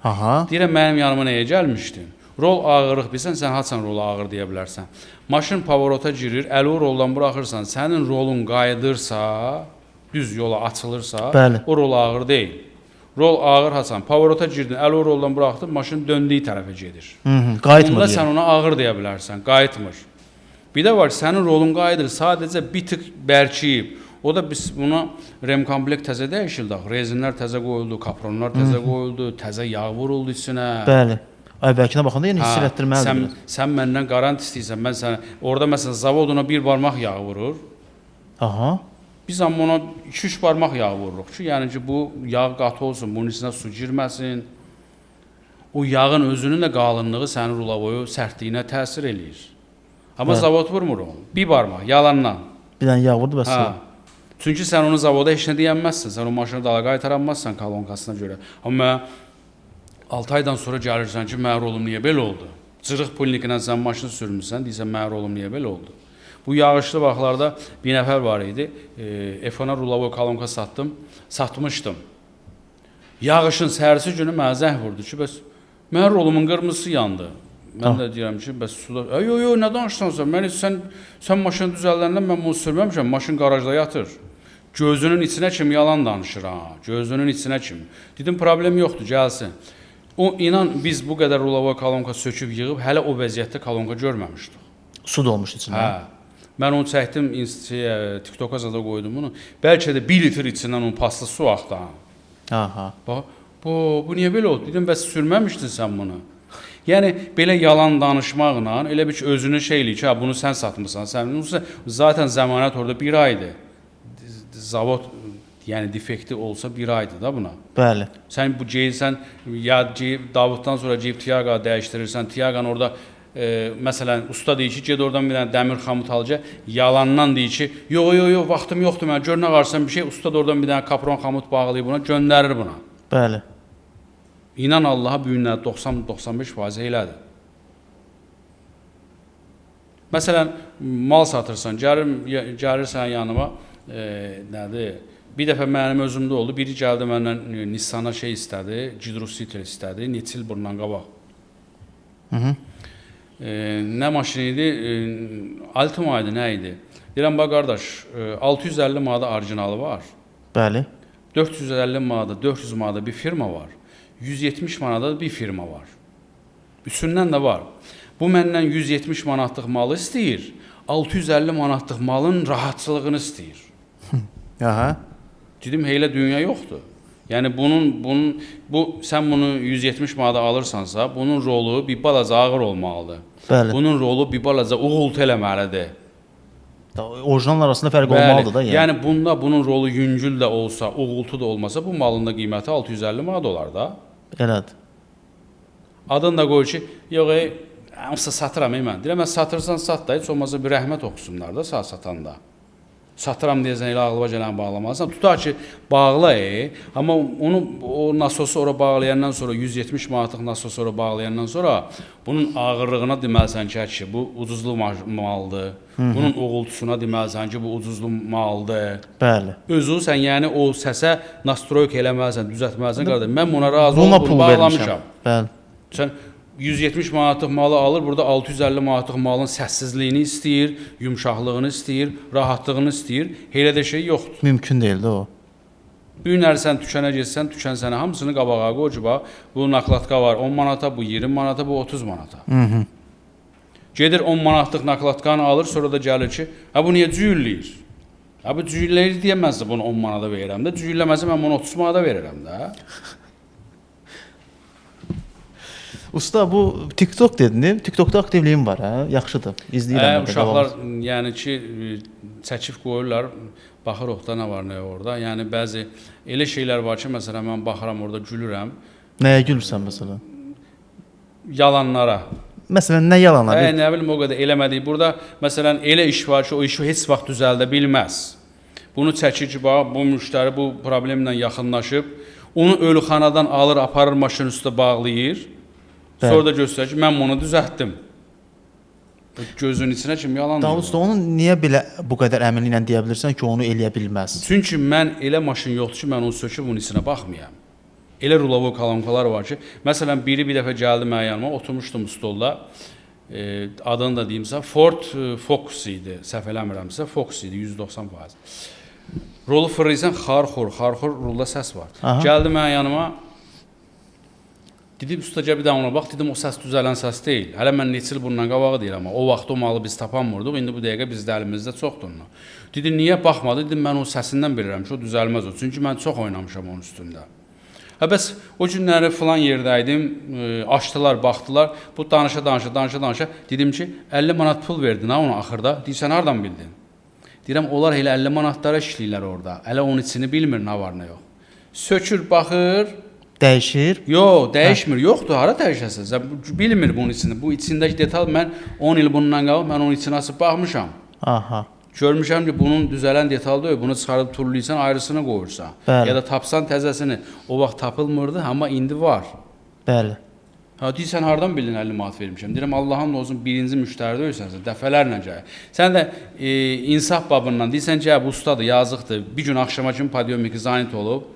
Aha. Deyirəm mənim yanıma nəyə gəlmişdin? Rol ağırlıq bilsən, sən haçan rolu ağır deyə bilərsən. Maşın pavorota girir, əli o roldan buraxırsan, sənin rolun qayıdırsa, düz yola açılırsa, Bəli. o rol ağır deyil. Rol ağır haçan, pavorota girdin, əli o roldan buraxdın, maşın döndüyü tərəfə gedir. Qayıtmır. Bunda sən ona ağır deyə bilərsən, qayıtmır. Bir də var, sənin rolun qayıdır, sadəcə bir tık bərkiyib. O da biz buna rem komplekt təzə dəyişildi. Rezinlər təzə qoyuldu, kapronlar təzə qoyuldu, təzə yağ vuruldu içinə. Bəli. Əvvəlkinə baxanda yəni hiss elətdirməlidir. Sən məndən qarant istəyirsən, mən sənə orada məsələn zavoduna bir barmaq yağ vurur. Aha. Biz amma ona 2-3 barmaq yağ vururuq ki, yəni ki bu yağ qatı olsun, bunun içinə su girməsin. O yağın özünün də qalınlığı sənin rulavoyu sərtliyinə təsir eləyir. Amma zavod vurmur onu. Bir barmaq yalandan. Bir dənə yağ vurdu bəs. Çünki sən onu zavoda heç nə deyənməzsən. Sən o maşını dala qaytaranmazsan kolonkasına görə. Amma 6 aydan sonra gəlirsən ki, mənim rolum niyə belə oldu? Cırıq pulniklə sən maşını sürmüsən, deyirsən mənim rolum niyə belə oldu? Bu yağışlı vaxtlarda bir nəfər var idi. F10-a rulavoy kolonka satmışdım. Yağışın səhərsi günü mənə zəng vurdu ki, bəs mənim rolumun qırmızısı yandı. Mən də deyirəm ki, bəs suda, yo, nə danışsan sən? Sən maşını düzəldəndən mən bunu sürməmişəm, maşın qarajda yatır. Gözünün içinə kimi yalan danışır ha, gözünün içinə kimi. Dedim, problem yoxdur, gəlsin. O, inan, biz bu qədər rulavoy kolonka söküb yığıb, hələ o vəziyyətdə kolonka görməmişdik. Su dolmuş içində. Hə. Mən onu çəkdim, TikTok-a zada qoydum bunu. Bəlkə də 1 litr içindən onun paslı su axdı. Aha. Bax, bu niyə belə oldu? Dedim, bəs sürməmişdin sən bunu. Yəni, belə yalan danışmaqla, elə bir ki, özünü şey eləyir ki, bunu sən satmışsan. Zaten zəmanət orada 1 aydır. Zavod, yəni defekti olsa 1 aydır da buna. Bəli. Sən bu geyinsən, ya Davuddan sonra geyib Tiaqa dəyişdirirsən, Tiaqan orada məsələn, usta deyir ki, ged oradan bir dənə dəmir xamut alca, yalandan deyir ki, yo, vaxtım yoxdur mən, gör nə qarsan bir şey, usta da oradan bir dənə kapron xamut bağlayıb buna, göndərir buna. Bəli. İnan Allaha bu günlər 90-95% elədir. Məsələn, mal satırsan, gəlirsən yanıma, nədir? Bir dəfə mənim özümdə oldu, biri gəldi məndən Nissan'a şey istədi, Cidrusitel istədi, neçil bundan qabaq. Nə maşın idi? Altima idi, nə idi? Deyirəm, bax qardaş, 650 manada orijinalı var. Bəli. 450 manada, 400 manada bir firma var. 170 manada bir firma var. Üçündən də var. Bu məndən 170 manatlıq malı istəyir, 650 manatlıq malın rahatçılığını istəyir. Aha. Dedim, elə dünya yoxdur. Yəni sən bunu 170 manada alırsansa, bunun rolu bir balaca ağır olmalıdır. Bəli. Bunun rolu bir balaca uğultu eləməlidir. Orijinal arasında fərq olmalıdır da. Yəni bunun rolu yüngül də olsa, uğultu da olmasa, bu malın da qiyməti 650 manat olar da. Elədir. Adın da qoyur ki, yox, hamısı satıram mən. Deyirəm, mən satırsan sat da, heç olmazsa bir rəhmət oxusunlar da sağ satanda. Satıram deyəsən, elə ağlıma gələn bağlamazsan. Tutar ki, bağla, amma o nasosu ora bağlayandan sonra, 170 manatlıq nasosu ora bağlayandan sonra, bunun ağırlığına deməlisən ki, bu ucuzlu maldır. Bunun uğultusuna deməlisən ki, bu ucuzlu maldır. Bəli. Özü sən yəni o səsə nastroyk eləməlisən, düzəltməlisən qardaş. Mən buna razı olub bunu bağlamışam. Bəli. Sən 170 manatlıq malı alır, burada 650 manatlıq malın səssizliyini istəyir, yumşaqlığını istəyir, rahatlığını istəyir. Elə də şey yoxdur. Mümkün deyil də o. Bu günlər sən tükənə getsən, tükən sənə hamısını qabağa qoy ki, bax, bu naklatka var 10 manata, bu 20 manata, bu 30 manata. Gedir 10 manatlıq naklatkanı alır, sonra da gəlir ki, bu niyə cüyülləyir? Bu cüyülləyir deyəməz də bunu 10 manata verirəm də, cüyülləməsə mən bunu 30 manata verirəm də. Usta, bu TikTok dedin, TikTokda aktivliyim var, hə? Yaxşıdır, izləyirəm. Uşaqlar, yəni ki, çəkib qoyurlar, baxırıq da nə var, nə orada. Yəni, bəzi elə şeylər var ki, məsələn, mən baxıram orada, gülürəm. Nəyə gülürsən, məsələn? Yalanlara. Məsələn, nə yalanlar? Nə bilim, o qədər eləmədik. Burada, məsələn, elə iş var ki, o işi heç vaxt düzəldə bilməz. Bunu çəkir ki, bax, bu müştəri bu problemlə yaxınlaşıb, onu ölüxanadan alır, aparır, maşın üstə bağlayır. Bəli. Sonra da göstərir ki, mən bunu düzəltdim. Gözün içinə kimi yalan Davud usta, onu niyə belə bu qədər əminliklə deyə bilirsən ki, onu eləyə bilməz? Çünki mən elə maşın yoxdur ki, mən onu söküb bunun içinə baxmayam. Elə rulovoy kolonkalar var ki, məsələn, biri bir dəfə gəldi mənim yanıma, oturmuşdum stolda, adını da deyimsə, Ford Focus idi, səhv eləmirəmsə, Focus idi, 190%. Rolu fırlayırsan, xarxor, rulda səs var. Aha. Gəldi mənim yanıma, dedim, ustaca bir daha ona bax, dedim, o səs düzələn səs deyil. Hələ mən neçə il bundan qabağı deyil, amma o vaxt o malı biz tapanmırdıq, indi bu dəqiqə bizdə əlimizdə çoxdur ondan. Dedi, niyə baxmadı? Dedim, mən o səsindən bilirəm ki, o düzəlməz o. Çünki mən çox oynamışam onun üstündə. Hə, bəs o günləri filan yerdəydim, açdılar, baxdılar, bu danışa, dedim ki, 50 manat pul verdin ha ona axırda, deyirsən, hardan bildin? Deyirəm, onlar elə 50 manatlara işləyirlər orada, elə onun içini bilmir, nə var, nə yox. Sökür, baxır, Dəyişir. yox, dəyişmir, yoxdur, hara dəyişəsiniz? Bilmir bunun içini, bu içindəki detal, mən 10 il bundan qabaq, mən onun içini açıb baxmışam. Aha. Görmüşəm ki, bunun düzələn detal deyil, bunu çıxarıb turlayırsan, ayrısını qoyursan. Bəli. Ya da tapsan təzəsini, o vaxt tapılmırdı, amma indi var. Bəli. Ha, deyirsən, hardan bildin 50 manat vermişəm? Deyirəm, Allah'ın olsun, birinci müştəri deyilsənsə, dəfələrlə gəlir. Sən də insaf babından deyirsən ki, bu ustadır, yazıqdır, bir gün axşama kimi podiumiki zanit olub,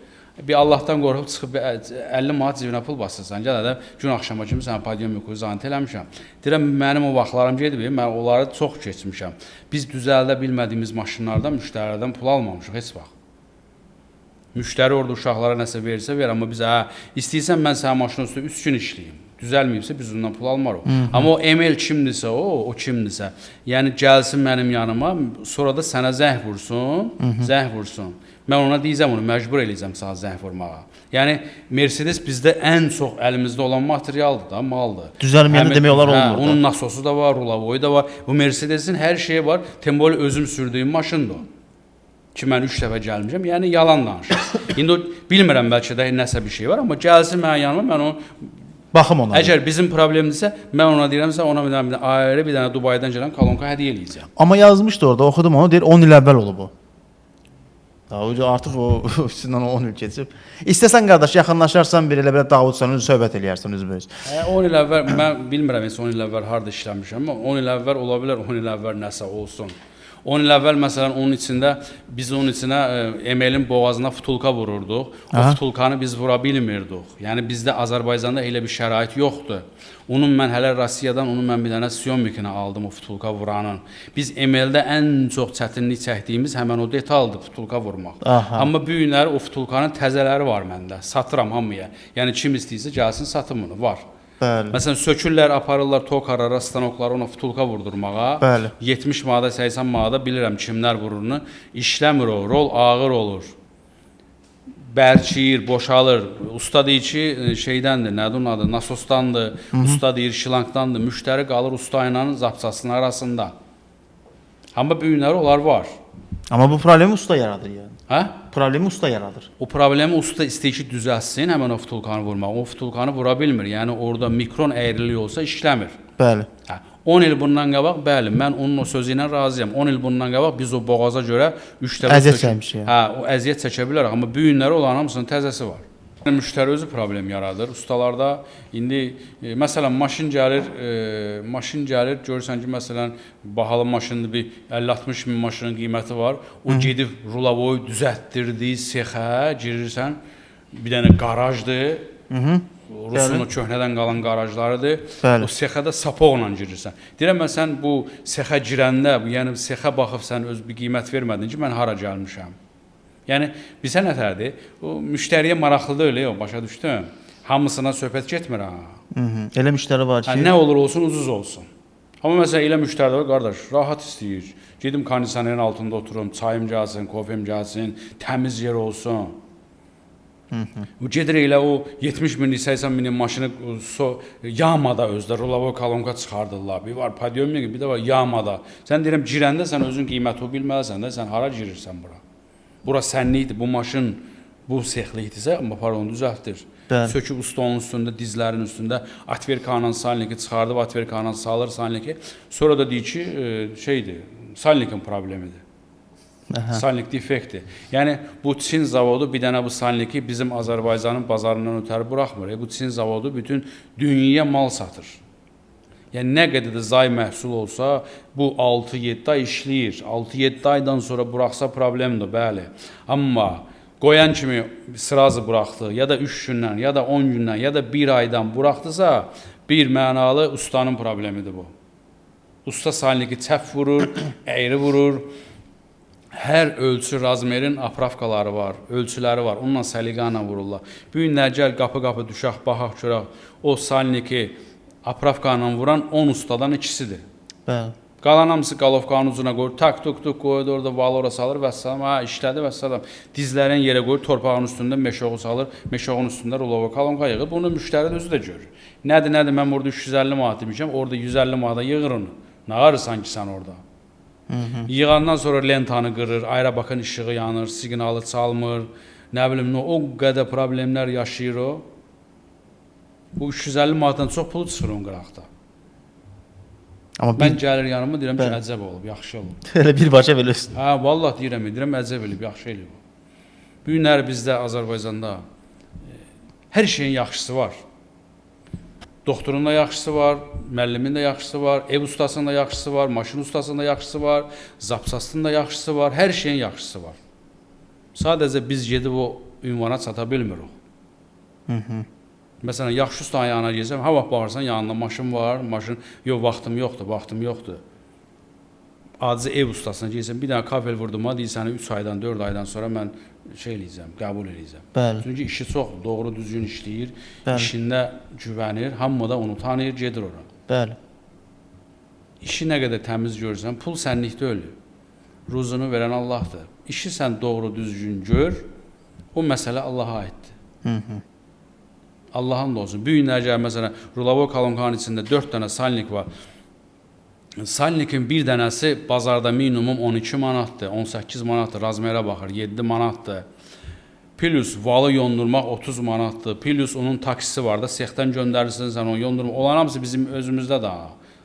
bir Allahdan qorxub çıxıb 50 manat cibinə pul basırsan, gəl də gün axşama kimi sənə podiumiki zanit eləmişəm. Deyirəm, mənim o vaxtlarım gedib, mən onları çox keçmişəm. Biz düzəldə bilmədiyimiz maşınlardan, müştərilərdən pul almamışıq heç vaxt. Müştəri orada uşaqlara nəsə verirsə ver, amma bizə istəyirsən mən sənin maşının üstündə 3 gün işləyim. Düzəlməyibsə biz ondan pul almarıq. Amma o Emel kimdirsə, o kimdirsə, yəni gəlsin mənim yanıma, sonra da sənə zəng vursun. Mən ona deyəcəm, onu məcbur eləyəcəm sənə zəng vurmağa. Yəni Mercedes bizdə ən çox əlimizdə olan materialdır da, maldır. Düzəlməyəndə demək olar olmur da. Onun nasosu da var, rulavoyu da var. Bu Mercedesin hər şeyi var. Tembol özüm sürdüyüm maşındır o. Ki mən 3 dəfə gəlmişəm, yəni yalan danışır. İndi o bilmirəm, bəlkə də nəsə bir şey var, amma gəlsin mənim yanıma, mən onu baxım ona. Əgər bizim problemdirsə, mən ona deyirəmsə, ona ayrı bir dənə Dubaydan gələn kolonka hədiyyə eləyəcəm. Amma yazmışdı orada, oxudum onu, deyir 10 il əvvəl olub o. Artıq o üstündən 10 il keçib. İstəsən qardaş, yaxınlaşarsan bir elə belə Davud sənə söhbət eləyərsən üzbəüz. 10 il əvvəl, mən bilmirəm heç 10 il əvvəl harda işləmişəm, amma 10 il əvvəl ola bilər, 10 il əvvəl nəsə olsun. 10 il əvvəl məsələn onun içində biz onun içinə Emelin boğazına futulka vururduq. O futulkanı biz vura bilmirdik. Yəni bizdə Azərbaycanda elə bir şərait yoxdur. Onun mən hələ Rusiyadan bir dənə syomikini aldım o futulka vuranın. Biz Emeldə ən çox çətinlik çəkdiyimiz həmin o detaldır, futulka vurmaq. Amma bu günləri o futulkanın təzələri var məndə. Satıram hamıya. Yəni kim istəyirsə gəlsin satım bunu, var. Bəli. Məsələn, sökürlər, aparırlar tokarlara, stanoklara, ona futulka vurdurmağa. Bəli. 70 manada, 80 manada bilirəm kimlər vururunu. İşləmir o, rol ağır olur. Bərkiyir, boşalır. Usta deyir ki, şeydəndir, nədir onun adı, nasosdandır. Usta deyir, şilankdandır. Müştəri qalır usta ilə zapçasının arasında. Amma bu günləri onlar var. Amma bu problemi usta yaradır yəni. Hə? Problemi usta yaradır. O problemi usta istəyir ki, düzəlsin, həmən o futulkanı vurmaq. O futulkanı vura bilmir. Yəni orada mikron əyriliyi olsa işləmir. Bəli. 10 il bundan qabaq, bəli, mən onun o sözü ilə razıyam. 10 il bundan qabaq biz o boğaza görə 3 dəfə əziyyət çəkmişik. Hə, o əziyyət çəkə bilərik, amma bu günləri olan hamısının təzəsi var. Müştəri özü problem yaradır. Ustalarda indi məsələn maşın gəlir, görürsən ki, məsələn bahalı maşındır, bir 50-60 min maşının qiyməti var. O gedib rulavoyu düzəltdirdiyi sexə girirsən, bir dənə qarajdır. Rusun o köhnədən qalan qarajlarıdır. Bəli. O sexədə sapoqla girirsən. Deyirəm mən sən bu sexə girəndə, yəni sexə baxıb sən öz bir qiymət vermədin ki, mən hara gəlmişəm. Yəni bizə nətərdir? O müştəriyə maraqlı deyil, o başa düşdün? Hamısına söhbət getmir ha. Elə müştəri var ki, nə olur olsun, ucuz olsun. Amma məsələn elə müştəri var, qardaş, rahat istəyir. Gedim kondisionerin altında oturum, çayım gəlsin, kofem gəlsin, təmiz yer olsun. O gedir elə o 70 minlik, 80 minlik maşını Yamada özdə rulavoy kolonka çıxardırlar. Bir var podiumik, bir də var Yamada. Sən deyirəm girəndə sən özün qiyməti bilməlisən də, sən hara girirsən bura? Bura sənlikdir, bu maşın bu sexlikdirsə, amma pardon düzəltdir. Söküb usta onun üstündə, dizlərin üstündə atverkanın salniki çıxardıb, atverkanın salır salniki. Sonra da deyir ki, şeydir, salnikin problemidir. Salnik defektdir. Yəni bu Çin zavodu bir dənə bu salniki bizim Azərbaycanın bazarından ötəri buraxmır. Bu Çin zavodu bütün dünyaya mal satır. Yəni nə qədər də zay məhsul olsa, bu 6-7 ay işləyir. 6-7 aydan sonra buraxsa problemdir, bəli. Amma qoyan kimi sırazı buraxdı, ya da 3 gündən, ya da 10 gündən, ya da 1 aydan buraxdısa, bir mənalı ustanın problemidir bu. Usta salniki çəp vurur, əyri vurur. Hər ölçü razmerin apravkaları var, ölçüləri var. Onunla səliqə ilə vururlar. Bu günlər gəl qapı-qapı düşək, baxaq, görək. O salniki apravka ilə vuran 10 ustadan ikisidir. Bəli. Qalan hamısı qalovkanın ucuna qoyur, tak-tuk-tuk qoyur, orada valora salır və salam, işlədi və salam. Dizlərin yerə qoyur, torpağın üstündə meşoğu salır, meşoğun üstündə rulova kalonka yığır. Bunu müştəri özü də görür. Nədir, mən burada 350 manat demişəm, orada 150 manata yığır onu. Nə arırsan ki sən orada? Yığandan sonra lentanı qırır, aerobakın işığı yanır, siqnalı çalmır, nə bilim, o qədər problemlər yaşayır o. Bu 350 manatdan çox pulu çıxır onun qıraqda. Amma Mən gəlir yanıma, deyirəm ki, əcəb olub, yaxşı olub. Elə birbaşa verirsən. Hə, vallahi deyirəm, əcəb olub, yaxşı olub. Bu günlər bizdə Azərbaycanda hər şeyin yaxşısı var. Doktorun da yaxşısı var, müəllimin də yaxşısı var, ev ustasının da yaxşısı var, maşın ustasının da yaxşısı var, zapsastının da yaxşısı var, hər şeyin yaxşısı var. Sadəcə biz gedib o ünvana çata bilmirik. Məsələn, yaxşı ustanın yanına gəlsəm, ha vaxt baxırsan, yanında maşın var, yox, vaxtım yoxdur. Aciz ev ustasına gəlsəm, bir dənə kafel vurdum, deyirsən, 3 aydan, 4 aydan sonra mən qəbul eləyəcəm. Bəli. Çünki işi çoxdur, doğru düzgün işləyir, Bəli. işində güvənir, hamı da onu tanıyır, gedir ora. Bəli. İşi nə qədər təmiz görürsən, pul sənlikdə ölür. Ruzunu verən Allahdır. İşi sən doğru düzgün gör, o məsələ Allaha aiddir. Allahın da olsun. Bir günlər gəlir, məsələn, rulovo kalonkanın içində 4 dənə salnik var. Salnikin bir dənəsi bazarda minimum 12 manatdır, 18 manatdır, razmerə baxır, 7 manatdır. Plus valı yondurmaq 30 manatdır. Plus onun taksisi var da, sexdən göndərirsən sən onu yondurmaq. Olan hamısı bizim özümüzdə də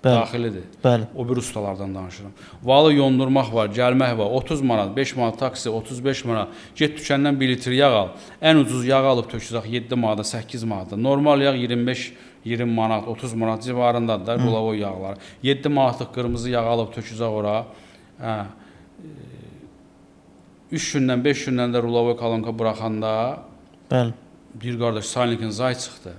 daxilidir. Bəli. O bir ustalardan danışıram. Valı yondurmaq var, gəlmək var, 30 manat, 5 manat taksi, 35 manat. Get dükkandan 1 litr yağ al. Ən ucuz yağ alıb töküzək 7 manata, 8 manata. Normal yağ 25-20 manat, 30 manat civarındadır da rulovo yağlar. 7 manatlıq qırmızı yağ alıb töküzək ora. 3 gündən, 5 gündən də rulovo kalonka buraxanda Bəli. bir qardaş salnikin zay çıxdı.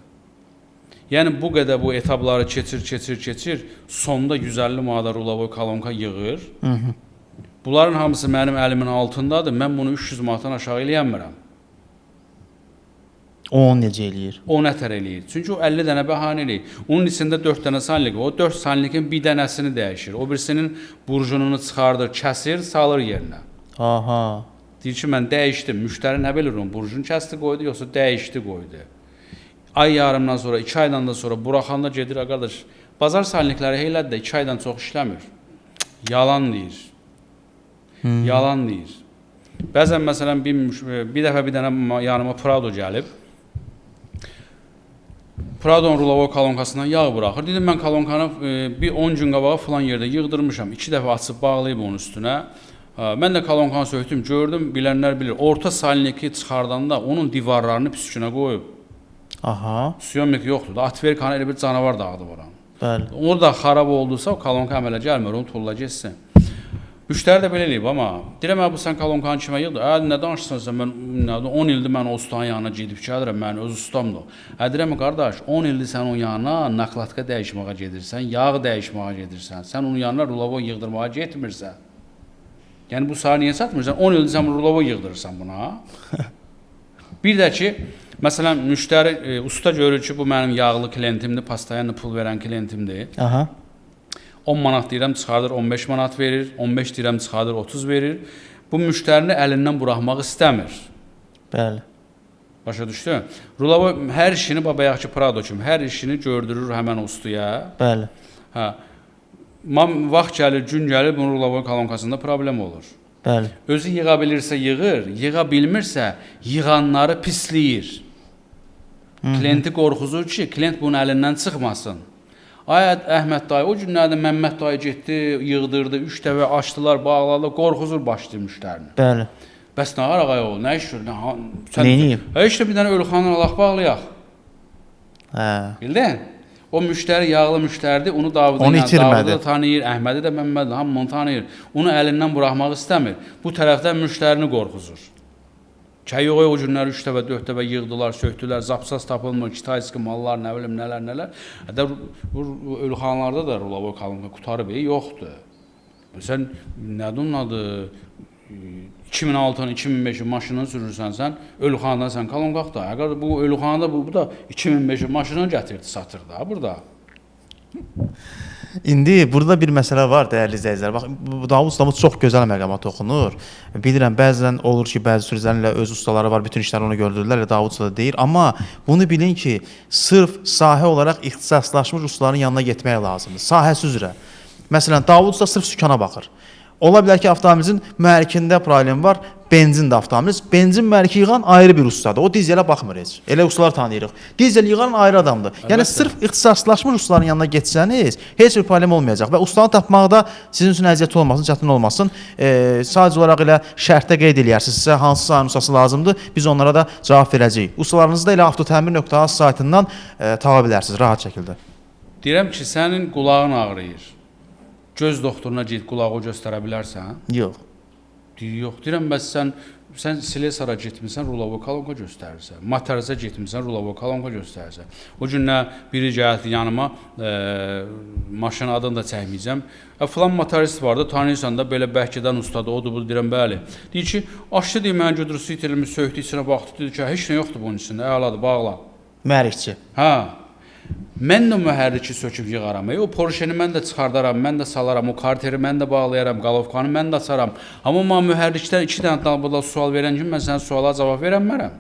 Yəni bu qədər bu etapları keçir, sonda 150 manata rulovo kalonka yığır. Bunların hamısı mənim əlimin altındadır. Mən bunu 300 manatdan aşağı eləyəmirəm. O necə eləyir? O nətər eləyir? Çünki o 50 dənə bəhanə eləyir. Onun içində 4 dənə salnik var. O 4 salnikin bir dənəsini dəyişir. O birisinin burjununu çıxardır, kəsir, salır yerinə. Aha. Deyir ki, mən dəyişdim. Müştəri nə bilir onun? Burjunu kəsdi, qoydu, yoxsa dəyişdi, qoydu. Ay yarımdan sonra, 2 aydan da sonra buraxanda gedir, qardaş, bazar salnikləri heylədir də 2 aydan çox işləmir. Yalan deyir. Yalan deyir. Bəzən məsələn bir dəfə bir dənə yanıma Prado gəlib. Prado'nun rulovo kalonkasından yağ bırakır. Dedim mən kalonkanı bir 10 gün qabağa falan yerdə yığdırmışam. 2 dəfə açıb bağlayıb onun üstünə. Mən də kalonkanı söktüm, gördüm, bilənlər bilir. Orta salniki çıxardanda onun divarlarını püskünə qoyub. Aha. Siyomik yoxdur da, atverkanı elə bir canavar dağıdı oranı. Bəli. Orada xarab oldusa o kalonka əmələ gəlmir, onu tulla geçsin. Müştəri də belə eləyib, amma deyirəm, bu sən kalonkanı kimə yığdı? Nə danışırsan sən, mən 10 ildir mən o ustanın yanına gedib gəlirəm, mən öz ustamdır. Deyirəm, qardaş, 10 ildir sən onun yanına naklatka dəyişməyə gedirsən, yağ dəyişməyə gedirsən, sən onun yanına rulovo yığdırmağa getmirsən. Yəni bu saat niyə satmırsan? 10 ildir sən rulovo yığdırırsan buna. Bir də ki, məsələn, müştəri, usta görür ki, bu mənim yağlı klientimdir, pastayanla pul verən klientimdir. Aha. 10 manat deyirəm, çıxardır 15 manat verir, 15 deyirəm, çıxardır 30 verir. Bu müştərini əlindən buraxmaq istəmir. Bəli. Başa düşdün? Rulovo hər işini, bayaq ki, Prado kimi, hər işini gördürür həmən ustaya. Bəli. Vaxt gəlir, gün gəlir, bunun rulovo kalonkasında problem olur. Bəli. Özü yığa bilirsə yığır, yığa bilmirsə yığanları pisləyir. Klienti qorxuzur ki, klient bunun əlindən çıxmasın. Ay Əhməd dayı, o günlərdə Məmməd dayı getdi, yığdırdı, 3 dəfə açdılar, bağladı, qorxuzur başlayır müştərini. Bəli. Bəs nə araqay ol, nə iş görür? Neyniyim? İşte bir dənə Ölüxanın alaq bağlayaq. Hə. Bildin? O müştəri yağlı müştəridir, onu Davudun Davudu da tanıyır, Əhmədi də Məmmədi, hamını tanıyır. Onu əlindən buraxmaq istəmir. Bu tərəfdən müştərini qorxuzur. Kəyoğaya o günlər 3 dəfə, 4 dəfə yığdılar, söktülər, zapsaz tapılmır, kitayski mallar, nə bilim, nələr. Hətta bu Ölüxanlarda da Rulavoy Kalonka qutarıb, yoxdur. Sən nədir onun adı? 2006-nın, 2005-in maşını sürürsən sən, Ölüxanada sən Kalonqaq da. Əgər bu Ölüxanada bu da 2005-in maşını gətirdi, satır da burada. İndi burada bir məsələ var dəyərli izləyicilər. Bax, Davud ustamız çox gözəl məqama toxunur. Bilirəm, bəzən olur ki, bəzi sürücülərin ilə öz ustaları var, bütün işləri ona gördürürlər, Davud usta da deyir. Amma bunu bilin ki, sırf sahə olaraq ixtisaslaşmış ustaların yanına getmək lazımdır. Sahəsi üzrə. Məsələn, Davud usta sırf sükana baxır. Ola bilər ki, avtomobilinizin mühərrikində problem var, benzin də avtomobiliniz. Benzin mühərriki yığan ayrı bir ustadır. O dizelə baxmır heç. Elə ustalar tanıyırıq. Dizel yığan ayrı adamdır. Yəni sırf ixtisaslaşmış ustaların yanına getsəniz, heç bir problem olmayacaq və ustanı tapmaqda sizin üçün əziyyət olmasın, çətin olmasın. Sadəcə olaraq elə şərtdə qeyd eləyərsiniz. Sizə hansı sahanın ustası lazımdır, biz onlara da cavab verəcəyik. Ustalarınızı da elə avtotəmir.az saytından tapa bilərsiniz rahat şəkildə. Deyirəm ki, sənin qulağın ağrıyır. Göz doktoruna get, qulağı göstərə bilərsən? Yox. Deyir, yox. Deyirəm, bəs sən Slesara getmirsən, Rulavoy Kalonka göstərirsən. Matarazə getmirsən, Rulavoy Kalonka göstərirsən. O günlər biri gəldi yanıma, maşın adını da çəkməyəcəm. Falan motorist vardı, tanıyırsan da, belə Bəhkədən ustadı, odur, bu deyirəm, bəli. Deyir ki, açdı deyir, mən götürü sitelimi söktü, içinə baxdı, dedi ki, heç nə yoxdur bunun içində, əladır, bağla. Mühərrikçi. Hə. Mən də mühərriki söküb yığaram. O Porsche-ni mən də çıxardaram, mən də salaram, o karteri mən də bağlayaram, qalovkanı mən də açaram. Amma mən mühərrikdən 2 dənə dalbada sual verən kimi mən sənin suala cavab verəmmərəm.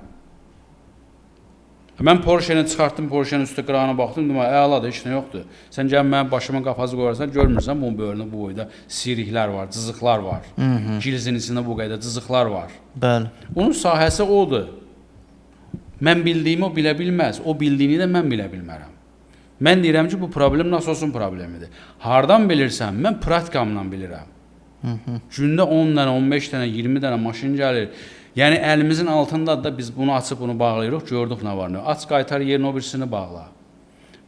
Mən Porsche-ni çıxartdım, Porsche-nin üstə qırağına baxdım, dedim, əladır, heç nə yoxdur. Sən gəl mənim başımın qafası qoyarsan, görmürsən bunun böyründə bu boyda siriklər var, cızıqlar var. Gilzin içində bu qayda cızıqlar var. Bəli. Onun sahəsi odur. Mən bildiyimi o bilə bilməz, o bildiyini də mən bilə bilmərəm. Mən deyirəm ki, bu problem nasosun problemidir. Hardan bilirsən? Mən praktikamla bilirəm. Gündə 10 dənə, 15 dənə, 20 dənə maşın gəlir. Yəni əlimizin altında da biz bunu açıb bunu bağlayırıq, gördük nə var nə. Aç qaytar yerin o birisini bağla.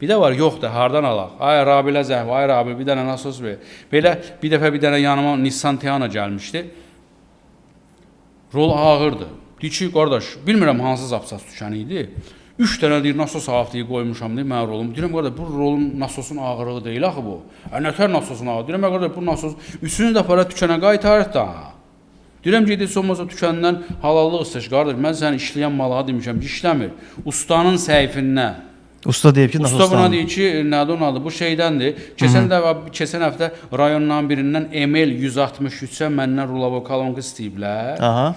Bir də var, yox da, hardan alaq? Ay Rabilə zəhv, ay Rabil, bir dənə nasos ver. Belə bir dəfə bir dənə yanıma Nissan Tiana gəlmişdi. Rol ağırdı. Deyir ki, qardaş, bilmirəm hansı zapsas düşəni idi. 3 dənə deyir, nasos haftayı qoymuşam deyir, mən rolum. Deyirəm, qardaş, bu rolun nasosun ağırlığı deyil axı bu. Nətər nasosun ağırlığı? Deyirəm, qardaş, bu nasos, üçünü də para tükənə qaytarıq da. Deyirəm, gedək, olmasa tükəndən halallıq istəş, qardaş, mən səni işləyən malağa demişəm ki, işləmir. Ustanın səhifində. Usta deyib ki, usta buna deyir ki, nədir onun adı? Bu şeydəndir. Keçən həftə rayonların birindən ML 163-ə məndən Rulavoy Kalonka istəyiblər. Aha.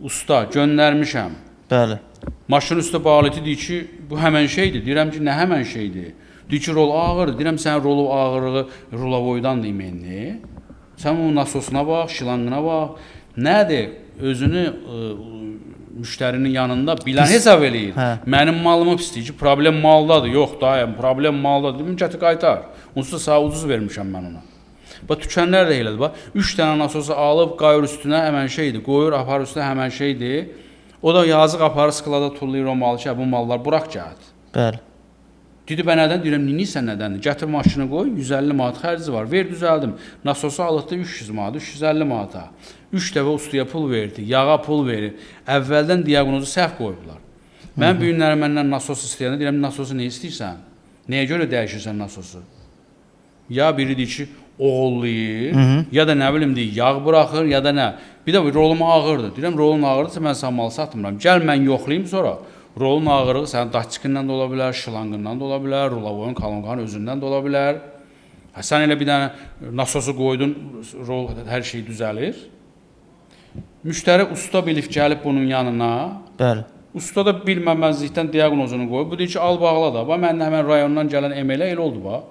Usta, göndərmişəm. Bəli. Maşın üstə bağlıtı deyir ki, bu həmən şeydir. Deyirəm ki, nə həmən şeydir? Deyir ki, rol ağırdır. Deyirəm, sənin rolu ağırlığı Rulavoydan deməli. Sən onun nasosuna bax, şilangına bax. Nədir? Özünü müştərinin yanında bilən hesab eləyir. Mənim malımı pisdir ki, problem maldadır. Yox, dayım, problem maldadır. Dedim, gətir qaytar. Onsuz da sağ ucuz vermişəm mən ona. Bax, tükənlər də elədir. Bax, 3 dənə nasosu alıb, qayır üstünə həmən şeydir. Qoyur, apar üstünə həmən şeydir. O da yazıq aparı sıqılada tullayır o malı ki, bu mallar bıraq gəl. Bəli. Dedi, bən nədən? Deyirəm, neysən nədəndir? Gətir maşını qoy, 150 manat xərci var. Ver, düzəldim. Nasosu alıqda 300 manat, 350 manata. 3 dəfə ustaya pul verdi, yağa pul verir. Əvvəldən diaqnozu səhv qoyublar. Mən bu günləri məndən nasos istəyəndə deyirəm, nasosu nə istəyirsən? Nəyə görə dəyişirsən nasosu? Ya biri deyir ki, oğullayır, ya da nə bilim deyir, yağ buraxır, ya da nə. Bir də rolum ağırdır. Deyirəm, rolun ağırırsa mən sənə mal satmıram. Gəl mən yoxlayayım sonra. Rolun ağırlığı sənin datçikindən də ola bilər, şılangından da ola bilər, Rulavoyun Kalonkanın özündən də ola bilər. Sən elə bir dənə nasosu qoydun, rol hər şey düzəlir. Müştəri usta bilib gəlib bunun yanına. Bəli. Usta da bilməməzlikdən diaqnozunu qoyub. Bu deyir ki, al bağla da. Mən həmən rayondan gələn ML elə oldu bax.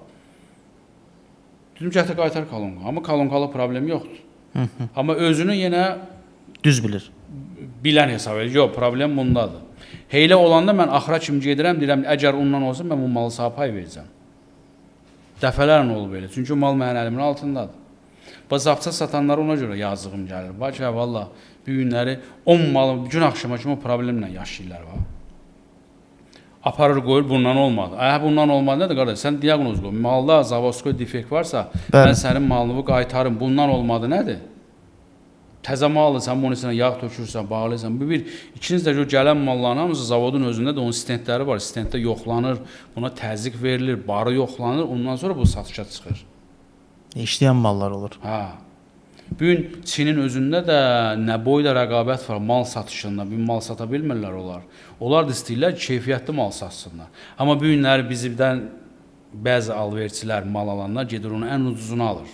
Dedim, gətir qaytar Kalonka. Amma Kalonkalı problem yoxdur. Amma özünü yenə düz bilir. Bilən hesab edir. Yox, problem bundadır. Heylə olanda mən axıra kimi gedirəm, deyirəm, əgər ondan olsa mən bu malı sahə pay verəcəm. Dəfələrlə olub belə. Çünki mal mənim əlimin altındadır. Bax zapça satanlara ona görə yazığım gəlir. Bax ki, valla bu günləri 10 malın gün axşama kimi o problemlə yaşayırlar va. Aparır qoyur bundan olmadı. Bundan olmadı nədir qardaş? Sən diaqnoz qoy. Malda zavoskoy defekt varsa, mən sənin malını qaytarım. Bundan olmadı nədir? Təzə mal alırsan, bunun içinə yağ tökürsən, bağlayırsan. Bu bir, ikiniz də gələn malların hamısı zavodun özündə də onun stentləri var. Stentdə yoxlanır, buna təzyiq verilir, barı yoxlanır. Ondan sonra bu satışa çıxır. İşləyən mallar olur. Ha. Bu gün Çinin özündə də nə boyda rəqabət var mal satışında. Bu mal sata bilmirlər onlar. Onlar da istəyirlər ki, keyfiyyətli mal satsınlar. Amma bu günləri bizdən bəzi alverçilər, mal alanlar gedir onu ən ucuzunu alır.